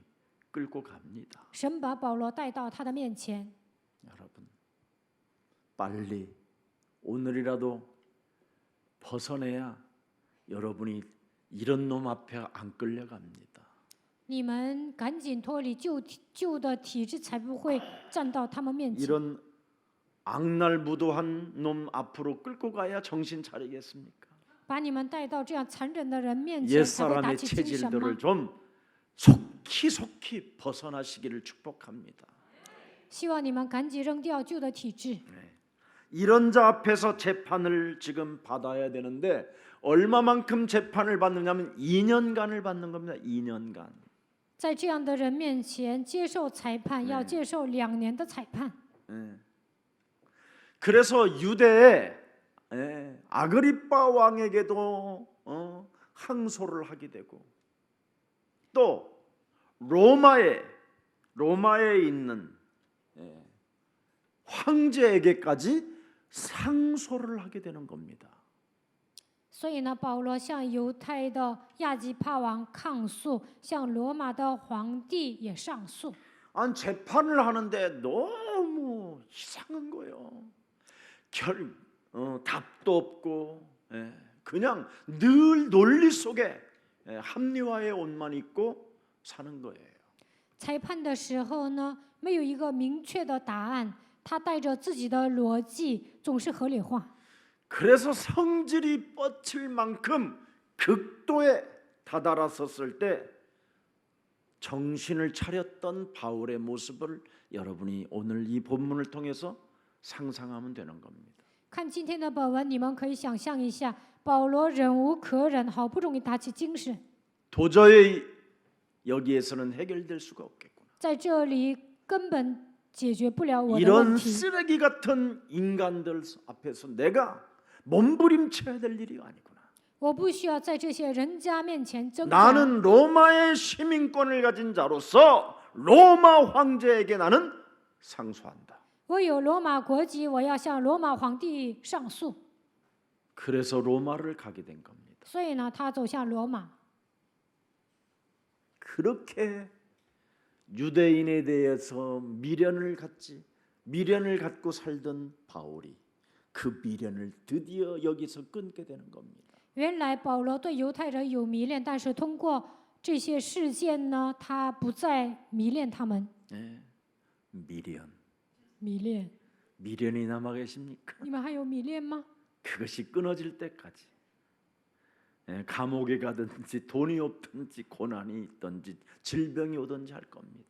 끌고 갑니다. 神把保罗带到他的面前。 여러분, 빨리 오늘이라도 벗어내야 여러분이 이런 놈 앞에 안 끌려갑니다. 你们赶紧脱离旧的体制，才不会站到他们面前。 이런 악랄무도한 놈 앞으로 끌고 가야 정신 차리겠습니까? 把你们带到这样残忍的人面前，才会打 옛사람의 起精神吗？ 체질들을 좀 속히 벗어나시기를 축복합니다. 希望你们赶紧扔掉旧的体制。 이런 자 앞에서 재판을 지금 받아야 되는데 얼마만큼 재판을 받느냐면 2년간을 받는 겁니다. 2년간. 在这样的人面前接受裁判，要接受2年的裁判。 그래서 유대의 아그리빠 왕에게도 항소를 하게 되고 또 로마에 있는 황제에게까지 상소를 하게 되는 겁니다. 所以呢，保罗向犹太的亚基帕王抗诉，向罗马的皇帝也上诉。 아니 재판을 하는데 너무 이상한 거예요. 답도 없고 그냥 늘 논리 속에 합리화의 옷만 입고 사는 거예요. 裁判的时候呢，没有一个明确的答案，他带着自己的逻辑，总是合理化。 그래서 성질이 뻗칠 만큼 극도에 다다랐었을 때 정신을 차렸던 바울의 모습을 여러분이 오늘 이 본문을 통해서 상상하면 되는 겁니다. 看今天的本文，你们可以想象一下，保罗忍无可忍，好不容易打起精神， 도저히 여기에서는 해결될 수가 없겠구나. 在这里根本解决不了我的 이런 问题。 쓰레기 같은 인간들 앞에서 내가 몸부림쳐야 될 일이 아니구나. 我不需要在这些人家面前挣扎。 나는 로마의 시민권을 가진 자로서 로마 황제에게 나는 상소한다. 我有罗马国籍，我要向罗马皇帝上诉。 그래서 로마를 가게 된 겁니다. 所以呢，他走向罗马。 그렇게 유대인에 대해서 미련을 갖고 살던 바울이 그 미련을 드디어 여기서 끊게 되는 겁니다. 原来保罗对犹太人有迷恋，但是通过这些事件呢，他不再迷恋他们。 미련이 迷恋， 남아 계십니까? 你们还有迷恋吗？ 그것이 끊어질 때까지 감옥에 가든지 돈이 없든지 고난이 있든지 질병이 오든지 할 겁니다.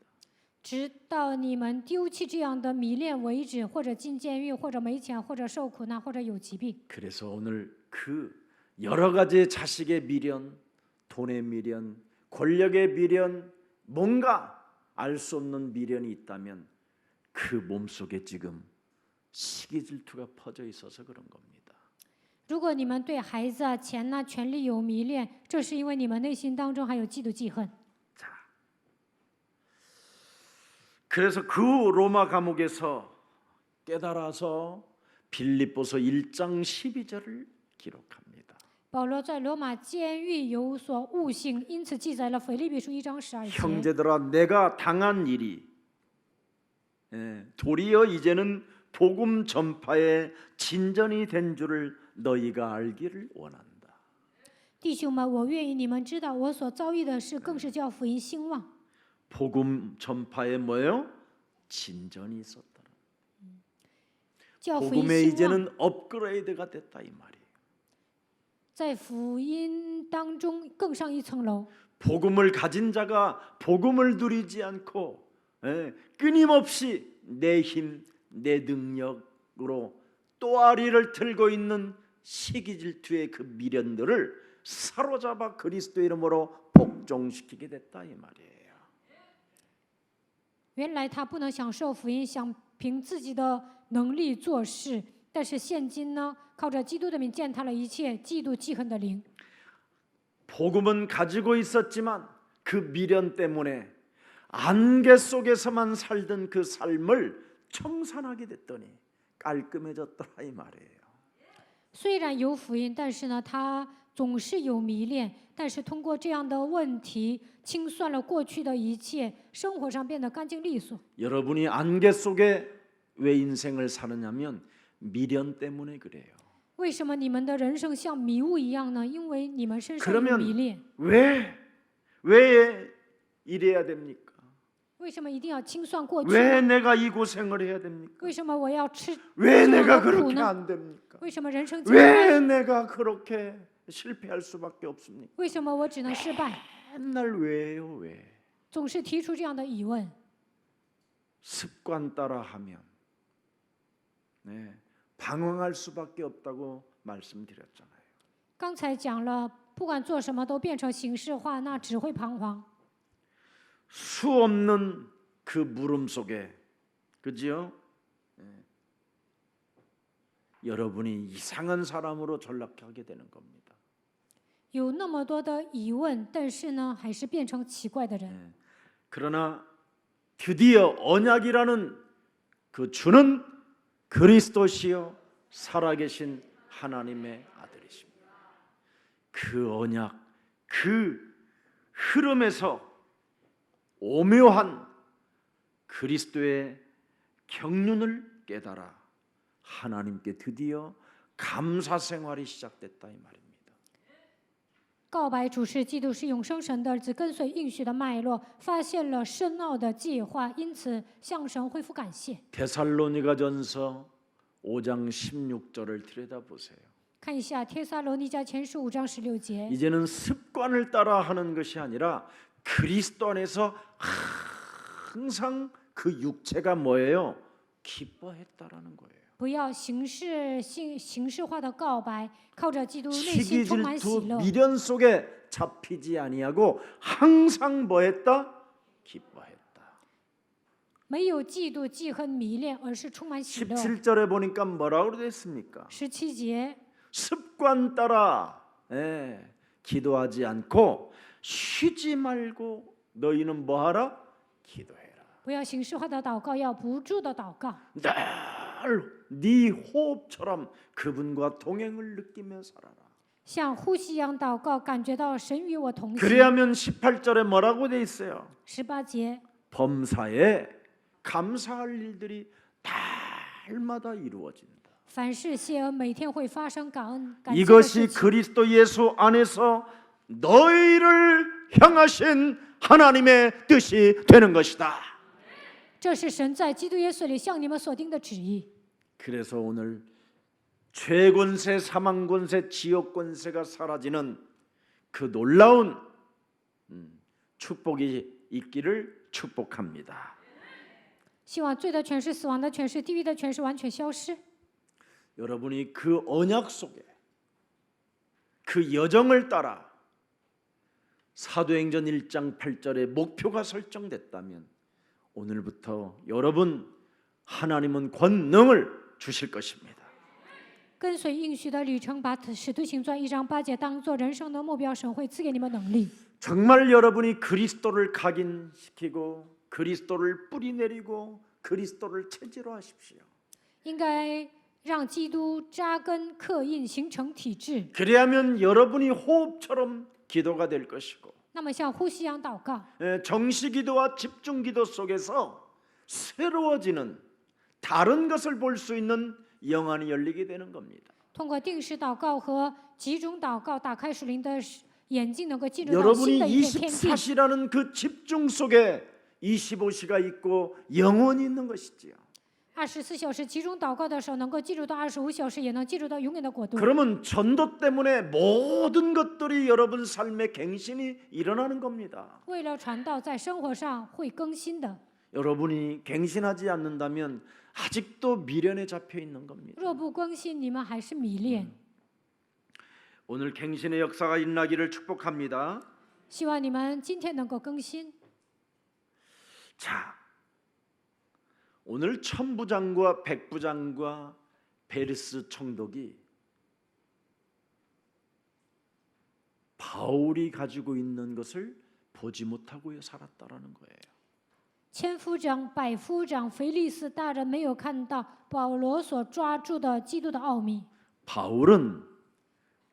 直到你们丢弃这样的迷恋为止，或者进监狱，或者没钱，或者受苦难，或者有疾病。 그래서 오늘 그 여러 가지 자식의 미련, 돈의 미련, 권력의 미련, 뭔가 알 수 없는 미련이 있다면 그 몸속에 지금 시기 질투가 퍼져 있어서 그런 겁니다. 如果你们对孩子啊、钱呐、权力有迷恋，这是因为你们内心当中还有嫉妒记恨。 자, 그래서 그 로마 감옥에서 깨달아서 빌립보서 1장 12절을 기록합니다. 保罗在罗马监狱有所悟性，因此记载了腓立比书1章12节。 형제들아 내가 당한 일이 도리어 이제는 복음 전파의 진전이 된 줄을 너희가 알기를 원한다. 弟兄们，我愿意你们知道，我所遭遇的事，更是叫福音兴旺。 복음 전파에 뭐예요? 진전이 있었다. 叫福音 복음에 兴旺， 이제는 업그레이드가 됐다 이 말이에요. 在福音当中更上一层楼。 복음을 가진 자가 복음을 누리지 않고 끊임없이 내 힘, 내 능력으로 또아리를 틀고 있는 시기 질투의 그 미련들을 사로잡아 그리스도의 이름으로 복종시키게 됐다 이 말이에요. 原来他不能享受福音，想凭自己的能力做事，但是现今呢，靠着基督的名践踏了一切嫉妒记恨的灵。 복음은 가지고 있었지만 그 미련 때문에 안개 속에서만 살던 그 삶을 청산하게 됐더니 깔끔해졌더라 이 말이에요. 虽然有福音，但是呢，他总是有迷恋。但是通过这样的问题，清算了过去的一切，生活上变得干净利索。 여러분이 안개 속에 왜 인생을 사느냐면 미련 때문에 그래요. 为什么你们的人生像迷雾一样呢？因为你们身上有迷恋。 왜 이래야 됩니까? 为什么一定要清算过去 왜 呢？ 내가 이 고생을 해야 됩니까? 为什么我要吃 왜 这样 내가 的苦 그렇게 呢？ 안 됩니까? 为什么人生艰难？ 왜 내가 그렇게 실패할 수밖에 없습니까? 为什么我只能失败？ 맨날 왜요 왜? 总是提出这样的疑问。 습관 따라 하면 방황할 수밖에 없다고 말씀드렸잖아요. 刚才讲了，不管做什么都变成形式化，那只会彷徨。 수 없는 그 물음 속에 그지요? 여러분이 이상한 사람으로 전락하게 되는 겁니다. 有那么多的疑问，但是呢，还是变成奇怪的人。 그러나 드디어 언약이라는 그 주는 그리스도시요 살아계신 하나님의 아들이십니다. 그 언약, 그 흐름에서 오묘한 그리스도의 경륜을 깨달아 하나님께 드디어 감사 생활이 시작됐다 이 말입니다. 告白主是基督是永生神的儿子，跟随应许的脉络，发现了深奥的计划，因此向神恢复感谢。 데살로니가전서 5장 16절을 들여다보세요. 看一下帖撒罗尼迦前书5章16节。 이제는 습관을 따라 하는 것이 아니라 그리스도 안에서 항상 그 육체가 뭐예요? 기뻐했다라는 거예요. 不要形式化的告白，靠着基督内 시기 心充满喜 질투 乐， 미련 속에 잡히지 아니하고 항상 뭐했다? 기뻐했다. 没有嫉妒、记恨、迷恋，而是充满喜乐。 17절에 보니까 뭐라고 됐습니까? 17节， 습관 따라 기도하지 않고 쉬지 말고 너희는 뭐하라? 기도해라. 不要形式化的祷告，要不住的祷告， 늘 네 호흡처럼 그분과 동행을 느끼며 살아라. 像呼吸一样祷告，感觉到神与我同行。 그래야면 18절에 뭐라고 돼 있어요? 18节， 범사에 감사할 일들이 날마다 이루어진다. 凡事谢恩，每天会发生感恩、感谢的 이것이 事情。 그리스도 예수 안에서 너희를 향하신 하나님의 뜻이 되는 것이다. 这是神在基督耶稣里向你们所定的旨意。 그래서 오늘 죄권세, 사망권세, 지옥권세가 사라지는 그 놀라운 축복이 있기를 축복합니다. 希望罪的权势、死亡的权势、地狱的权势完全消失。 여러분이 그 언약 속에 그 여정을 따라 사도행전 1장 8절에 목표가 설정됐다면 오늘부터 여러분 하나님은 권능을 주실 것입니다. 跟随应许的旅程，把使徒行传1章8节当做人生的目标，神会赐给你们能力。 정말 여러분이 그리스도를 각인시키고 그리스도를 뿌리내리고 그리스도를 체질화하십시오. 应该让基督扎根刻印，形成体制。 그래야면 여러분이 호흡처럼 기도가 될 것이고 那么像呼吸一样祷告， 정시기도와 집중기도 속에서 새로워지는 다른 것을 볼 수 있는 영안이 열리게 되는 겁니다. 通过定时祷告和集中祷告，打开属灵的眼睛，能够进入到 여러분이 新的一片天地。 24시라는 그 집중 속에 25시가 있고 영원히 있는 것이지요. 24小时集中祷告的时候，能够进入到25小时，也能进入到永远的国度。 그러면 전도 때문에 모든 것들이 여러분 삶에 갱신이 일어나는 겁니다. 为了传道，在生活上会更新的。 여러분이 갱신하지 않는다면 아직도 미련에 잡혀 있는 겁니다. 若不更新，你们还是迷恋。 오늘 갱신의 역사가 일어나기를 축복합니다. 希望你们今天能够更新。 자, 오늘 천부장과 백부장과 베르스 총독이 바울이 가지고 있는 것을 보지 못하고 살았다라는 거예요. 千夫长、百夫长、腓力斯大人没有看到保罗所抓住的基督的奥秘。 바울은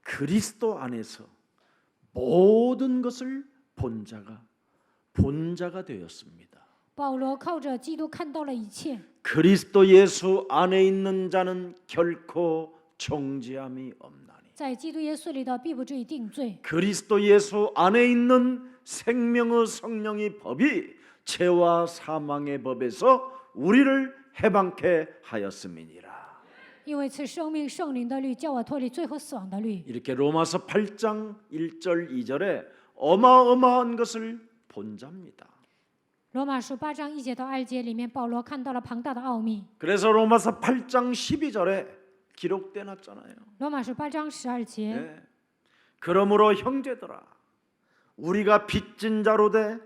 그리스도 안에서 모든 것을 본 자가 되었습니다. 保罗靠着基督看到了一切。 그리스도 예수 안에 있는 자는 결코 정죄함이 없나니. 在基督耶稣里的必不至于定罪。 그리스도 예수 안에 있는 생명의 성령의 법이 죄와 사망의 법에서 우리를 해방케 하였음이니라. 因为此生命圣灵的律叫我脱离罪和死亡的律。 이렇게 로마서 8장 1절 2절에 어마어마한 것을 본 자입니다. 罗马书8章1节到2节里面，保罗看到了庞大的奥秘。 그래서 로마서 8장 12절에 기록돼 놨잖아요. 罗马书8章12节， 네. 그러므로 형제들아 우리가 빚진 자로 돼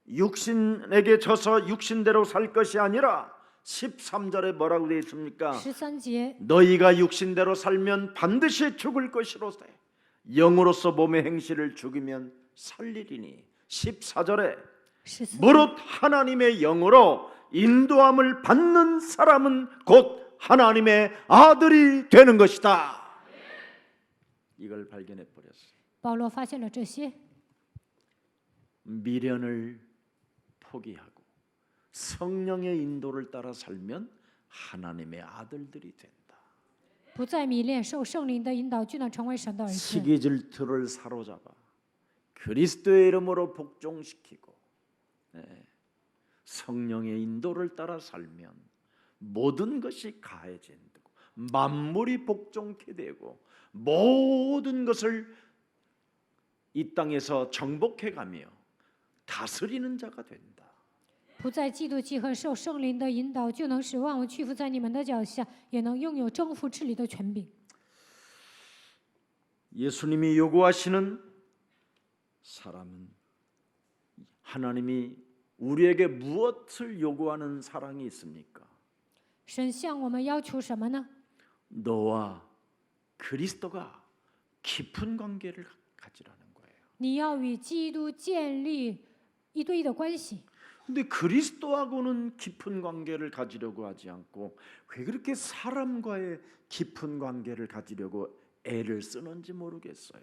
육신에게 져서 육신대로 살 것이 아니라 13절에 뭐라고 되어 있습니까? 13节， 너희가 육신대로 살면 반드시 죽을 것이로되 영으로서 몸의 행실을 죽이면 살리리니 14절에 14 무릇 하나님의 영으로 인도함을 받는 사람은 곧 하나님의 아들이 되는 것이다. 이걸 발견해 버렸어요. 保罗发现了这些， 미련을 포기하고 성령의 인도를 따라 살면 하나님의 아들들이 된다. 不再迷恋，受圣灵的引导，就能成为神的儿子。 시기 질투를 사로잡아 그리스도의 이름으로 복종시키고 성령의 인도를 따라 살면 모든 것이 가해진고 만물이 복종케 되고 모든 것을 이 땅에서 정복해가며 다스리는 자가 된다. 不再嫉妒记恨，受圣灵的引导，就能使万物屈服在你们的脚下，也能拥有征服治理的权柄。 예수님이 요구하시는 사람은 하나님이 우리에게 무엇을 요구하는 사랑이 있습니까? 神向我们要求什么呢？ 너와 그리스도가 깊은 관계를 가지라는 거예요. 你要与基督建立一对一的关系。 근데 그리스도하고는 깊은 관계를 가지려고 하지 않고 왜 그렇게 사람과의 깊은 관계를 가지려고 애를 쓰는지 모르겠어요.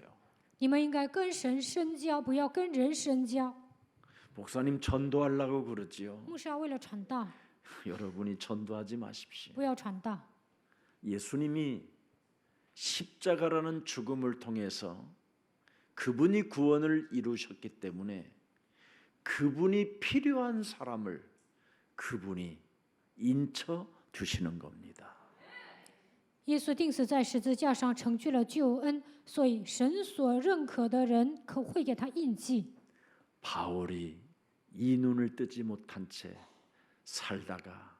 你们应该跟神深交，不要跟人深交。 목사님 전도하려고 그러지요. 牧师要为了传道， 여러분이 전도하지 마십시오. 不要传道。 예수님이 십자가라는 죽음을 통해서 그분이 구원을 이루셨기 때문에 그분이 필요한 사람을 그분이 인쳐 주시는 겁니다. 耶稣钉死在十字架上，成就了救恩，所以神所认可的人可会给他印记。 바울이 이 눈을 뜨지 못한 채 살다가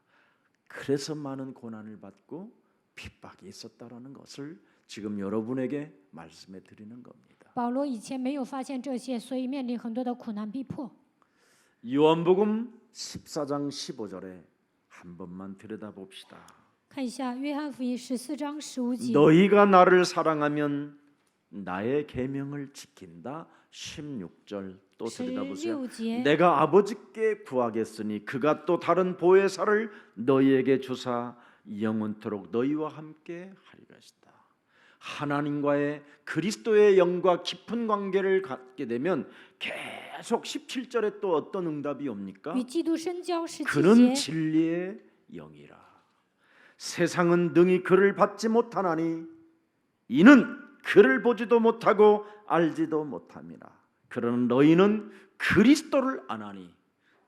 그래서 많은 고난을 받고 핍박이 있었다라는 것을 지금 여러분에게 말씀해 드리는 겁니다. 保罗以前没有发现这些，所以面临很多的苦难逼迫。 요한복음 14장 15절에 한 번만 들여다봅시다. 看一下约翰福音14章15节。 너희가 나를 사랑하면 나의 계명을 지킨다. 16절 또 들여다보세요. 16节， 내가 아버지께 구하겠으니 그가 또 다른 보혜사를 너희에게 주사 영원토록 너희와 함께 하리라 하시다. 하나님과의 그리스도의 영과 깊은 관계를 갖게 되면 계속 17절에 또 어떤 응답이 옵니까? 与基督深交17 그는 节， 진리의 영이라. 세상은 능히 그를 받지 못하나니 이는 그를 보지도 못하고 알지도 못함이라. 그러나 너희는 그리스도를 아나니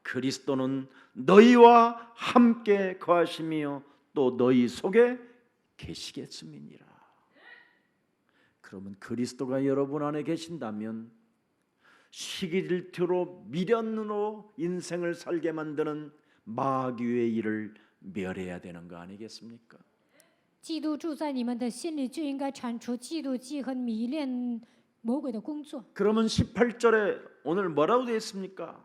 그리스도는 너희와 함께 거하시며 또 너희 속에 계시겠음이니라. 그러면 그리스도가 여러분 안에 계신다면 시기질투로 미련으로 인생을 살게 만드는 마귀의 일을 멸해야 되는 거 아니겠습니까? 基督住在你们的心里，就应该铲除嫉妒、记恨、迷恋魔鬼的工作。 그러면 18절에 오늘 뭐라고 되어 있습니까?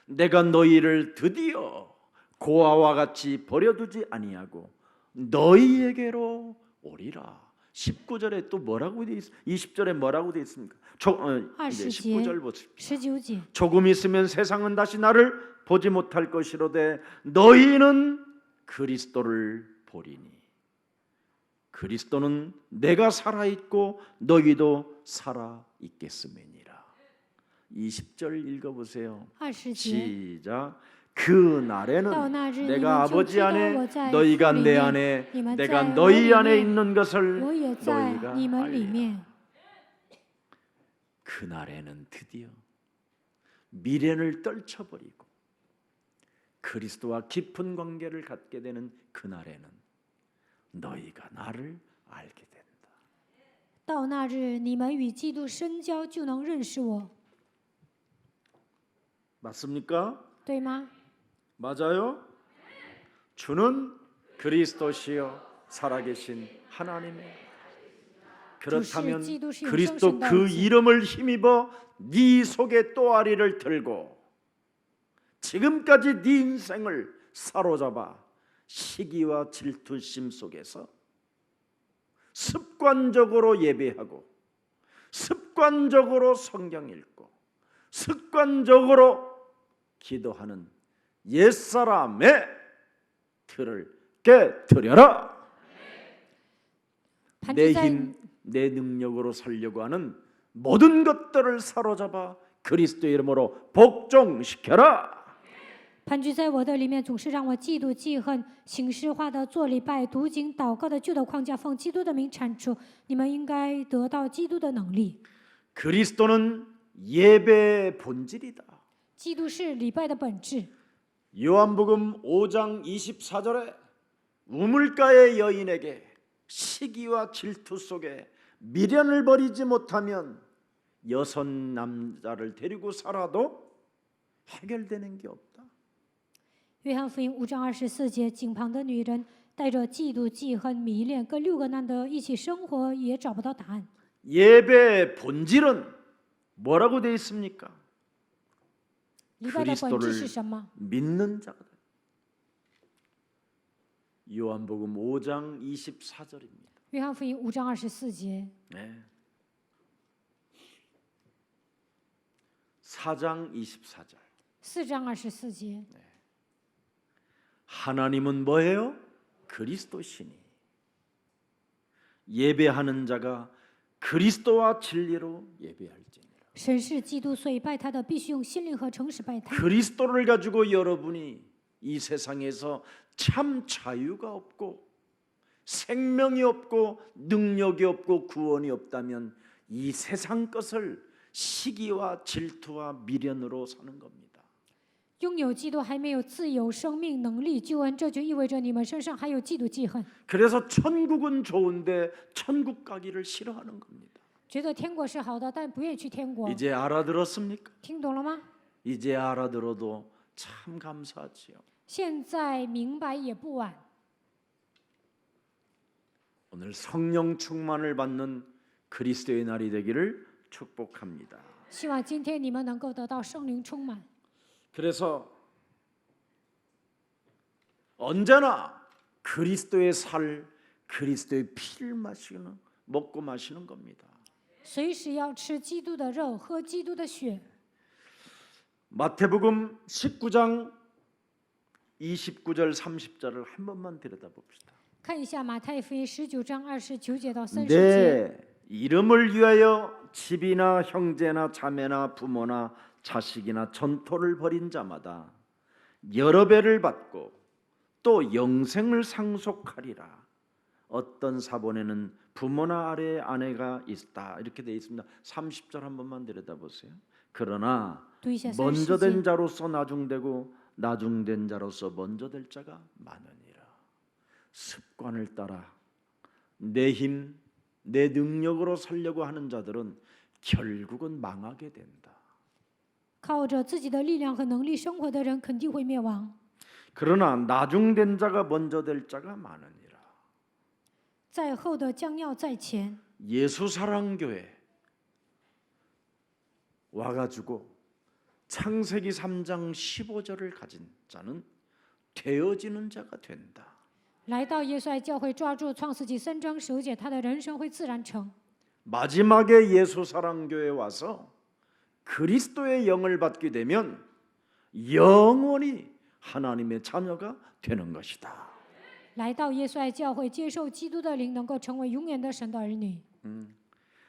내가 너희를 드디어 고아와 같이 버려두지 아니하고 너희에게로 오리라. 19절에 또 뭐라고 되어 있습니까? 20절에 뭐라고 되어 있습니까? 이제 19절 보십시오. 19节， 조금 있으면 세상은 다시 나를 보지 못할 것이로되 너희는 그리스도를 보리니 그리스도는 내가 살아있고 너희도 살아있겠음이니라. 20절 읽어보세요. 20节。 시작. 그 날에는 到那日，你 내가 们就 아버지 知道 안에 我在 너희가 父里 내 面， 안에 你们 내가 在我 너희 里 안에 面， 있는 것을 我也在 너희가 你们里 알리라. 面。 그 날에는 드디어 미련을 떨쳐버리고 그리스도와 깊은 관계를 갖게 되는 그 날에는 너희가 나를 알게 된다. 到那日，你们与基督深交，就能认识我， 맞습니까? 对吗？ 맞아요? 주는 그리스도시요 살아계신 하나님의 그렇다면 그리스도 그 이름을 힘입어 네 속에 또아리를 들고 지금까지 네 인생을 사로잡아 시기와 질투심 속에서 습관적으로 예배하고 습관적으로 성경 읽고 습관적으로 기도하는 옛사람의 틀을 깨뜨려라. 내 盘踞在 힘, 내 능력으로 살려고 하는 모든 것들을 사로잡아 그리스도의 이름으로 복종시켜라. 盘踞在我的里面，总是让我嫉妒、记恨、形式化的做礼拜、读经、祷告的旧的框架，奉基督的名铲除。你们应该得到基督的能力。 그리스도는 예배의 본질이다. 基督是礼拜的本质。 요한복음 5장 24절에 우물가의 여인에게 시기와 질투 속에 미련을 버리지 못하면 여섯 남자를 데리고 살아도 해결되는 게 없다. 约翰福音5章24节，井旁的女人带着嫉妒、记恨、迷恋，跟6个男的一起生活，也找不到答案。 예배의 본질은 뭐라고 되어 있습니까? 礼拜的本质 그리스도를 是什么？ 믿는 자다. 요한복음 5장 24절입니다. 约翰福音5章24节， 네. 4장 24절. 4章24节。 하나님은 뭐예요? 그리스도시니 예배하는 자가 그리스도와 진리로 예배할지니라. 神是基督，所以拜他的必须用心灵和诚实拜他。 그리스도를 가지고 여러분이 이 세상에서 참 자유가 없고 생명이 없고 능력이 없고 구원이 없다면 이 세상 것을 시기와 질투와 미련으로 사는 겁니다. 拥有基督还没有自由、生命、能力、救恩，这就意味着你们身上还有嫉妒、记恨， 그래서 천국은 좋은데 천국 가기를 싫어하는 겁니다. 觉得天国是好的，但不愿意去天国。 이제 알아들었습니까? 听懂了吗？ 이제 알아들어도 참 감사하지요. 现在明白也不晚。 오늘 성령 충만을 받는 그리스도의 날이 되기를 축복합니다. 希望今天你们能够得到圣灵充满。 그래서 언제나 그리스도의 살, 그리스도의 피를 마시는 먹고 마시는 겁니다. 随时要吃基督的肉，喝基督的血。 마태복음 19장 29절 30절을 한 번만 들여다봅시다. 看一下马太福音19章29节到30节。 내 이름을 위하여 집이나 형제나 자매나 부모나 자식이나 전토를 벌인 자마다 여러 배를 받고 또 영생을 상속하리라. 어떤 사본에는 부모나 아래에 아내가 있다 이렇게 되어 있습니다. 30절 한 번만 들여다보세요. 그러나 读一下먼저 30 된 节。 자로서 나중되고 나중된 자로서 먼저 될 자가 많으니라. 습관을 따라 내 힘, 내 능력으로 살려고 하는 자들은 결국은 망하게 된다. 靠着自己的力量和能力生活的人肯定会灭亡。 그러나 나중된 자가 먼저 될 자가 많으니라. 在后的将要在前。 예수사랑교회 와가지고 창세기 3장 15절을 가진 자는 되어지는 자가 된다. 来到耶稣爱教会，抓住创世纪3章9节，他的人生会自然成。 마지막에 예수사랑교회 와서 그리스도의 영을 받게 되면 영원히 하나님의 자녀가 되는 것이다. 来到耶稣爱教会，接受基督的灵，能够成为永远的神的儿女。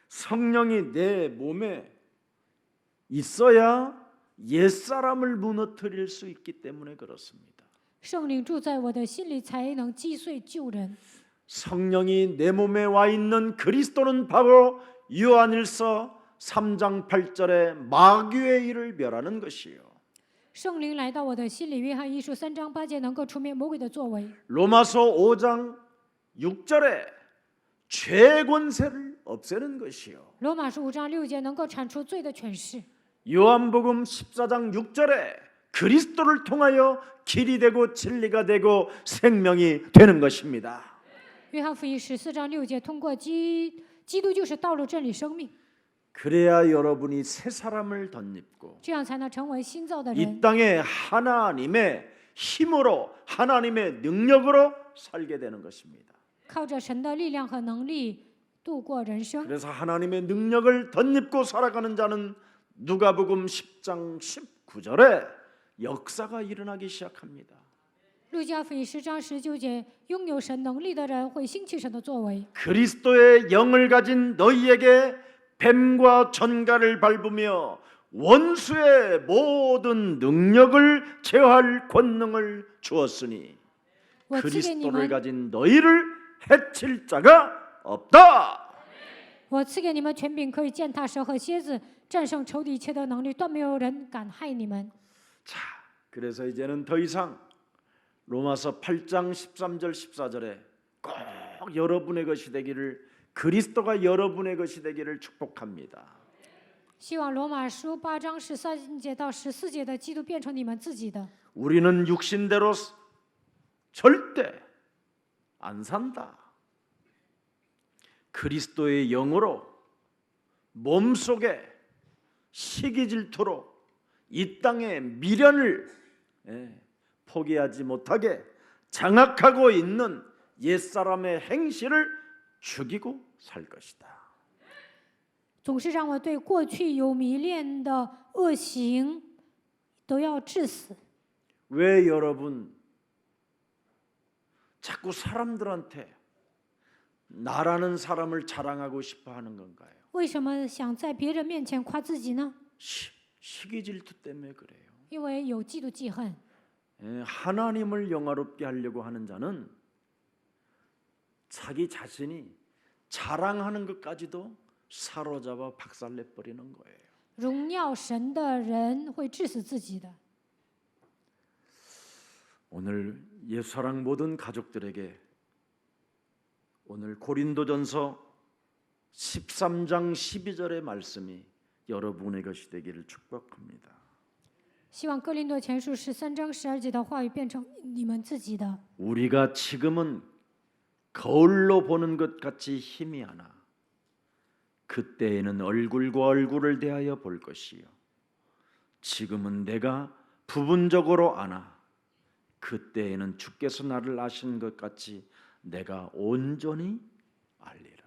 성령이 내 몸에 있어야 옛사람을 무너뜨릴 수 있기 때문에 그렇습니다. 圣灵住在我的心里，才能击碎旧人。 성령이 내 몸에 와 있는 그리스도는 바로 요한일서 3장 8절에 마귀의 일을 멸하는 것이요. 圣灵来到我的心里，约翰一书3章8节能够除灭魔鬼的作为。 로마서 5장 6절에 죄의 권세를 없애는 것이요. 罗马书5章6节能够铲除罪的权势。 요한복음 14장 6절에 그리스도를 통하여 길이 되고 진리가 되고 생명이 되는 것입니다. 约翰福音14章6节，通过基督就是道路、真理、生命， 그래야 여러분이 새 사람을 덧입고 这样才能成为新造的 이 人， 땅에 하나님의 힘으로 하나님의 능력으로 살게 되는 것입니다. 靠着神的力量和能力度过人生。 그래서 하나님의 능력을 덧입고 살아가는 자는 누가복음 10장 19절에 역사가 일어나기 시작합니다. 路加福音10章19节，拥有神能力的人会兴起神的作为。 그리스도의 영을 가진 너희에게 뱀과 전갈을 밟으며 원수의 모든 능력을 제어할 권능을 주었으니 我赐给你 그리스도를 们， 가진 너희를 해칠 자가 없다. 我赐给你们权柄，可以践踏蛇和蝎子，战胜仇敌一切的能力，断没有人敢害你们。 자, 그래서 이제는 더 이상 로마서 8장 13절 14절에 꼭 여러분의 것이 되기를 그리스도가 여러분의 것이 되기를 축복합니다. 希望罗马书8章13节到14节的基督变成你们自己的。 우리는 육신대로 절대 안 산다. 그리스도의 영으로 몸속에 시기 질투로 이 땅의 미련을 포기하지 못하게 장악하고 있는 옛사람의 행실을 죽이고 살 것이다. 总是让我对过去有迷恋的恶行都要致死。 왜 여러분 자꾸 사람들한테 나라는 사람을 자랑하고 싶어 하는 건가요? 为什么想在别人面前夸自己呢？ 시기 질투 때문에 그래요. 因为有嫉妒记恨。 하나님을 영화롭게 하려고 하는 자는 자기 자신이 자랑하는 것까지도 사로잡아 박살내 버리는 거예요. 荣耀神的人会致死自己的。 오늘 예수사랑 모든 가족들에게 오늘 고린도전서 13장 12절의 말씀이 여러분의 것이 되기를 축복합니다. 希望哥林多前书13章12节的话语变成你们自己的。 우리가 지금은 거울로 보는 것 같이 희미하나 그때에는 얼굴과 얼굴을 대하여 볼 것이요 지금은 내가 부분적으로 아나 그때에는 주께서 나를 아신 것 같이 내가 온전히 알리라.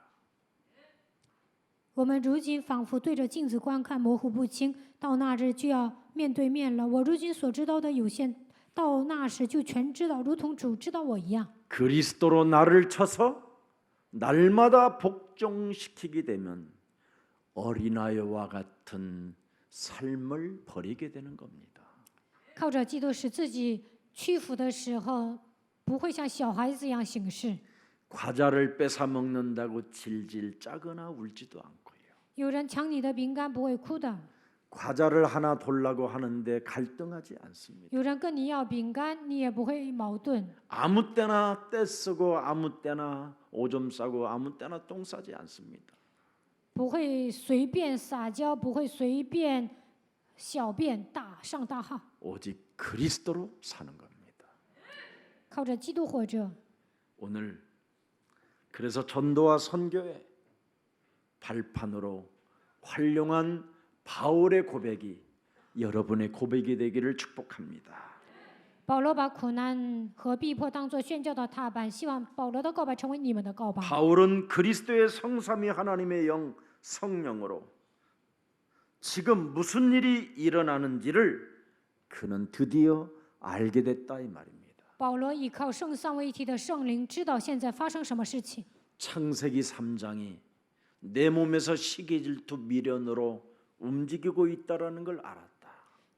我们如今仿佛对着镜子观看，模糊不清；到那日就要面对面了。我如今所知道的有限，到那时就全知道，如同主知道我一样。 그리스도로 나를 쳐서 날마다 복종시키게 되면 어린아이와 같은 삶을 버리게 되는 겁니다. 靠着基督使自己屈服的时候，不会像小孩子一样行事。 과자를 뺏어 먹는다고 질질 짜거나 울지도 않고요. 有人抢你的饼干不会哭的， 과자를 하나 돌라고 하는데 갈등하지 않습니다. 有人跟你要饼干，你也不会矛盾。 아무 때나 떼쓰고 아무 때나 오줌 싸고 아무 때나 똥 싸지 않습니다. 不会随便撒娇，不会随便小便上大号， 오직 그리스도로 사는 겁니다. 靠着基督活着。 오늘 그래서 전도와 선교의 발판으로 활용한 바울의 고백이 여러분의 고백이 되기를 축복합니다. 保罗把苦难和逼迫当作宣教的踏板，希望保罗的告白成为你们的告白。 바울은 그리스도의 성삼위 하나님의 영 성령으로 지금 무슨 일이 일어나는지를 그는 드디어 알게 됐다 이 말입니다. 保罗依靠圣三位一体的圣灵，知道现在发生什么事情。 창세기 3장이 내 몸에서 시기 질투 미련으로 움직이고 있다라는 걸 알았다.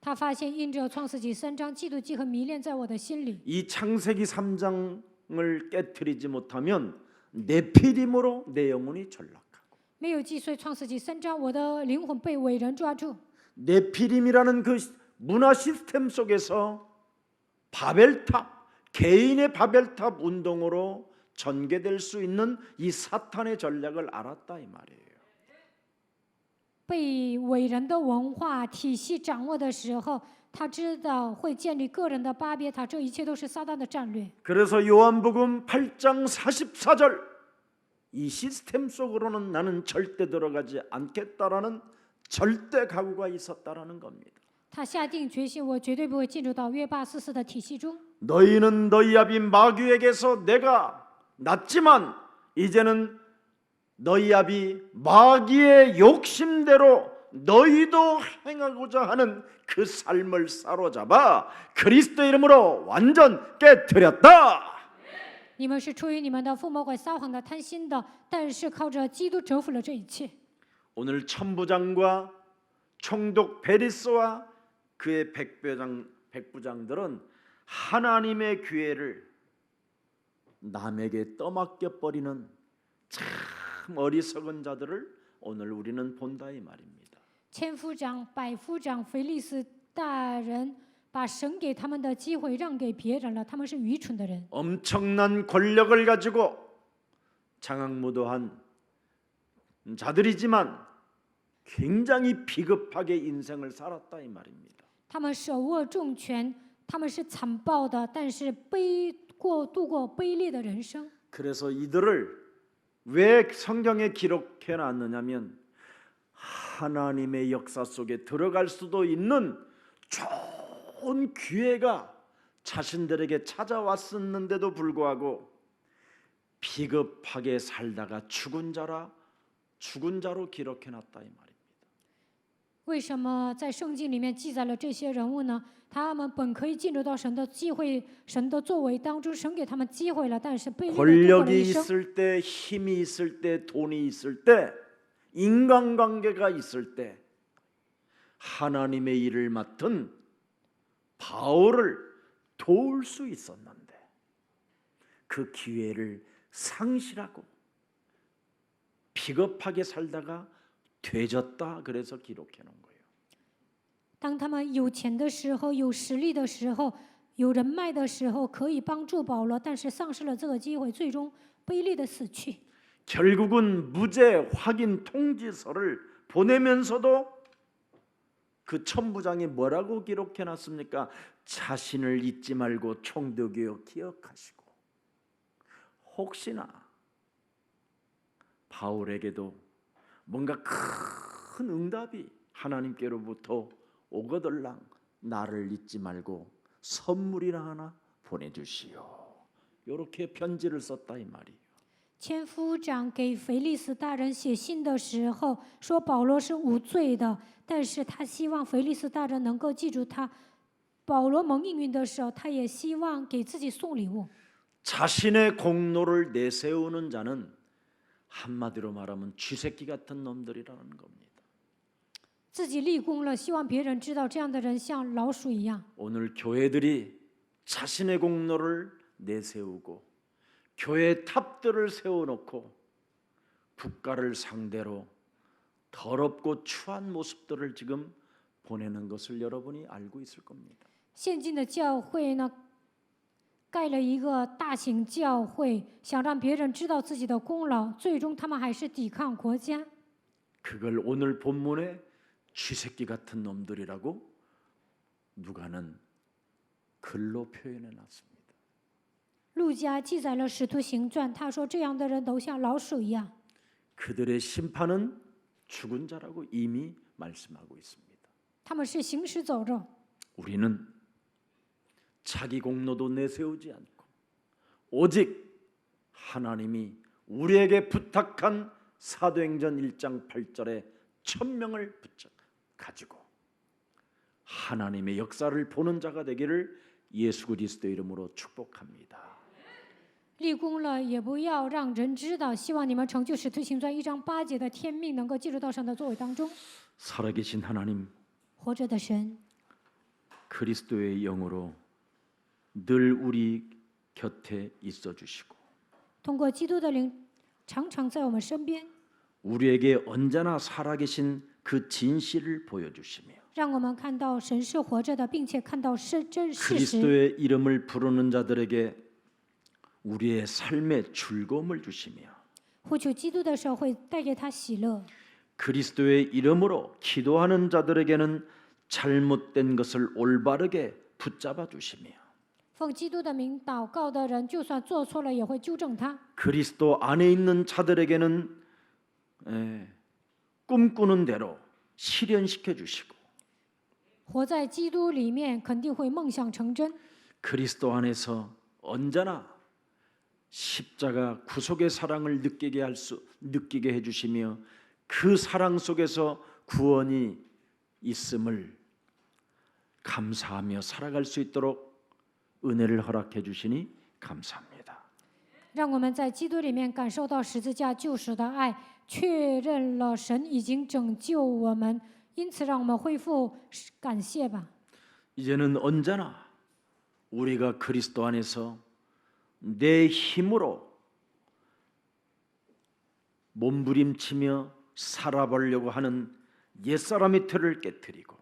他发现因着创世纪3章嫉妒忌和迷恋在我的心里。 이 창세기 3장을 깨트리지 못하면 네피림으로 내 영혼이 전락하고 没有击碎创世纪3章，我的灵魂被伟人抓住。 네피림이라는 그 문화 시스템 속에서 바벨탑, 개인의 바벨탑 운동으로 전개될 수 있는 이 사탄의 전략을 알았다 이 말이에요. 被伟人的文化体系掌握的时候，他知道会建立个人的巴别塔，这一切都是撒旦的战略。 그래서 요한복음 8장 44절 이 시스템 속으로는 나는 절대 들어가지 않겠다라는 절대 각오가 있었다라는 겁니다. 他下定决心，我绝对不会进入到约巴44的体系中。 너희는 너희 아비 마귀에게서 내가 낳지만 이제는 너희 아비 마귀의 욕심대로 너희도 행하고자 하는 그 삶을 사로잡아 그리스도 이름으로 완전 깨뜨렸다. 你们是出于你们的父魔鬼撒谎的贪心的，但是靠着基督征服了这一切。 오늘 천부장과 총독 베리스와 그의 백부장들은 하나님의 기회를 남에게 떠맡겨 버리는 참 어리석은 자들을 오늘 우리는 본다 이 말입니다. 千夫长、百夫长、腓利斯大人把神给他们的机会让给别人了，他们是愚蠢的人。 엄청난 권력을 가지고 장악무도한 자들이지만 굉장히 비겁하게 인생을 살았다 이 말입니다. 他们手握重权，他们是残暴的，但是度过卑劣的人生。 그래서 이들을 왜 성경에 기록해 놨느냐면 하나님의 역사 속에 들어갈 수도 있는 좋은 기회가 자신들에게 찾아왔었는데도 불구하고 비겁하게 살다가 죽은 자로 기록해 놨다 이 말입니다. 为什么在圣经里面记载了这些人物呢？他们本可以进入到神的机会、神的作为当中，神给他们机会了，但是卑劣的度过了 권력이 一生。 있을 때, 힘이 있을 때, 돈이 있을 때, 인간관계가 있을 때 하나님의 일을 맡은 바울을 도울 수 있었는데 그 기회를 상실하고 비겁하게 살다가 되졌다 그래서 기록해 놓은 거예요. 当他们有钱的时候、有实力的时候、有人脉的时候，可以帮助保罗，但是丧失了这个机会，最终卑劣的死去。 결국은 무죄 확인 통지서를 보내면서도 그 천부장이 뭐라고 기록해 놨습니까? 자신을 잊지 말고 총독이여 기억하시고 혹시나 바울에게도 뭔가 큰 응답이 하나님께로부터 오거들랑 나를 잊지 말고 선물이나 하나 보내주시오. 이렇게 편지를 썼다 이 말이에요. 千夫长给腓利斯大人写信的时候说保罗是无罪的，但是他希望腓利斯大人能够记住他。保罗蒙应允的时候，他也希望给自己送礼物。 자신의 공로를 내세우는 자는 한마디로 말하면 쥐새끼 같은 놈들이라는 겁니다. 自己立功了，希望别人知道，这样的人像老鼠一样。 오늘 교회들이 자신의 공로를 내세우고 교회 탑들을 세워놓고 국가를 상대로 더럽고 추한 모습들을 지금 보내는 것을 여러분이 알고 있을 겁니다. 现今的教会呢，盖了一个大型教会，想让别人知道自己的功劳，最终他们还是抵抗国家。 그걸 오늘 본문에 쥐새끼 같은 놈들이라고 누가는 글로 표현해 놨습니다. 路加记载了《使徒行传》，他说这样的人都像老鼠一样， 그들의 심판은 죽은 자라고 이미 말씀하고 있습니다. 他们是行尸走肉。 우리는 자기 공로도 내세우지 않고 오직 하나님이 우리에게 부탁한 사도행전 1장 8절의 1000명을 가지고 하나님의 역사를 보는 자가 되기를 예수 그리스도 이름으로 축복합니다. 立功了，也不要让人知道。希望你们成就《使徒行传》1章8节的天命，能够进入到神的作为当中。 살아계신 하나님, 活着的神， 그리스도의 영으로 늘 우리 곁에 있어 주시고 通过基督的灵，常常在我们身边， 우리에게 언제나 살아계신 그 진실을 보여주시며 让我们看到神是活着的，并且看到真事实。 그리스도의 이름을 부르는 자들에게 우리의 삶의 즐거움을 주시며 呼求基督的时候，会带给他喜乐。 그리스도의 이름으로 기도하는 자들에게는 잘못된 것을 올바르게 붙잡아 주시며 奉基督的名祷告的人，就算做错了，也会纠正他。 그리스도 안에 있는 자들에게는 꿈꾸는 대로 실현시켜 주시고 活在基督里面，肯定会梦想成真。 그리스도 안에서 언제나 십자가 구속의 사랑을 느끼게 해주시며 그 사랑 속에서 구원이 있음을 감사하며 살아갈 수 있도록 은혜를 허락해 주시니 감사합니다. 让我们在基督里面感受到十字架救赎的爱，确认了神已经拯救我们，因此让我们恢复感谢吧。 이제는 언제나 우리가 그리스도 안에서 내 힘으로 몸부림치며 살아보려고 하는 옛사람의 틀을 깨뜨리고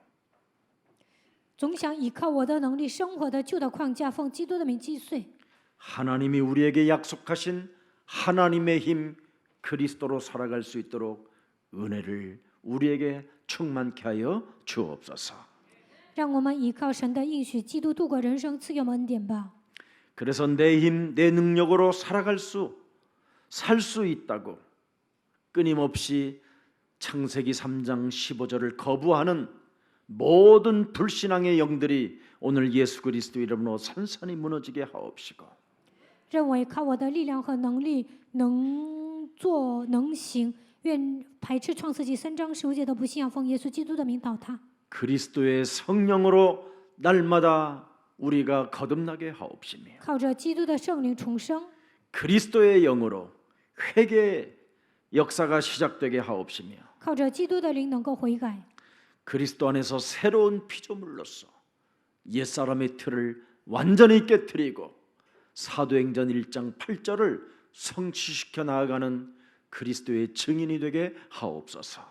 总想依靠我的能力生活的旧的框架，奉基督的名击碎。 하나님이 우리에게 약속하신 하나님의 힘 그리스도로 살아갈 수 있도록 은혜를 우리에게 충만케 하여 주옵소서. 让我们依靠神的应许，基督度过人生，赐给我们恩典吧。 그래서 내 힘, 내 능력으로 살 수 있다고 끊임없이 창세기 3장 15절을 거부하는 모든 불신앙의 영들이 오늘 예수 그리스도 이름으로 산산이 무너지게 하옵시고 认为靠我的力量和能力能做能行，愿排斥创世纪3章15节的不信仰，奉耶稣基督的名倒塌。 그리스도의 성령으로 날마다 우리가 거듭나게 하옵시며 靠着基督的圣灵重生， 그리스도의 영으로 회개의 역사가 시작되게 하옵시며 靠着基督的灵能够悔改， 그리스도 안에서 새로운 피조물로서 옛사람의 틀을 완전히 깨뜨리고 사도행전 1장 8절을 성취시켜 나아가는 그리스도의 증인이 되게 하옵소서.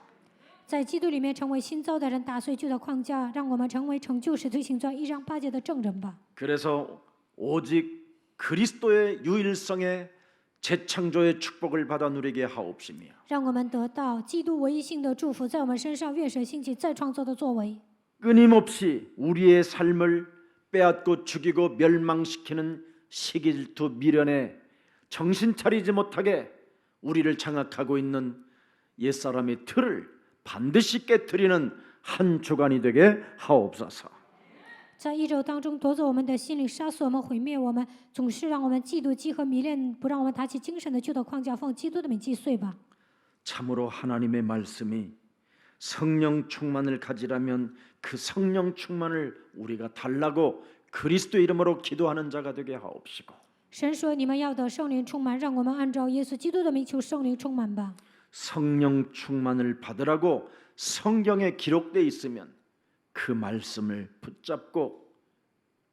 在基督里面成为新造的人，打碎旧的框架，让我们成为成就使徒行传1章8节的证人吧。 그래서 오직 그리스도의 유일성의 재창조의 축복을 받아 누리게 하옵시며 让我们得到基督唯一性的祝福，在我们身上愿神兴起再创造的作为， 끊임없이 우리의 삶을 빼앗고 죽이고 멸망시키는 시기질투 미련에 정신 차리지 못하게 우리를 장악하고 있는 옛사람의 틀을 반드시 깨트리는 한 주간이 되게 하옵소서. 在一周当中夺走我们的心灵，杀死我们，毁灭我们，总是让我们嫉妒、饥和迷恋，不让我们打起精神的旧的框架，奉基督的名击碎吧。 참으로 하나님의 말씀이 성령 충만을 가지라면 그 성령 충만을 우리가 달라고 그리스도 이름으로 기도하는 자가 되게 하옵시고 神说：“你们要得圣灵充满，让我们按照耶稣基督的名求圣灵充满吧。 성령 충만을 받으라고 성경에 기록되어 있으면 그 말씀을 붙잡고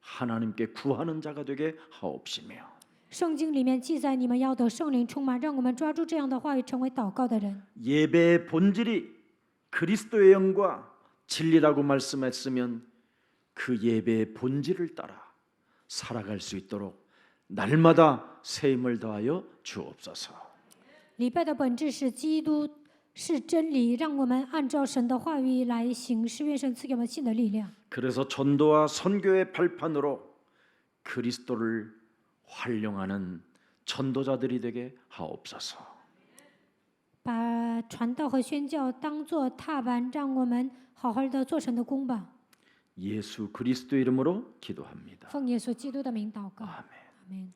하나님께 구하는 자가 되게 하옵시며 圣经里面记载，你们要得圣灵充满，让我们抓住这样的话语，成为祷告的人。 예배의 본질이 그리스도의 영과 진리라고 말씀했으면 그 예배의 본질을 따라 살아갈 수 있도록 날마다 새 힘을 더하여 주옵소서. 礼拜的本质是基督是真理，让我们按照神的话语来行事。愿神赐给我们新的力量。 그래서 전도와 선교의 발판으로 그리스도를 활용하는 전도자들이 되게 하옵소서. 把传道和宣教当作踏板，让我们好好的做神的工吧。 예수 그리스도 이름으로 기도합니다. 奉耶稣基督的名祷告， 아멘. 阿门。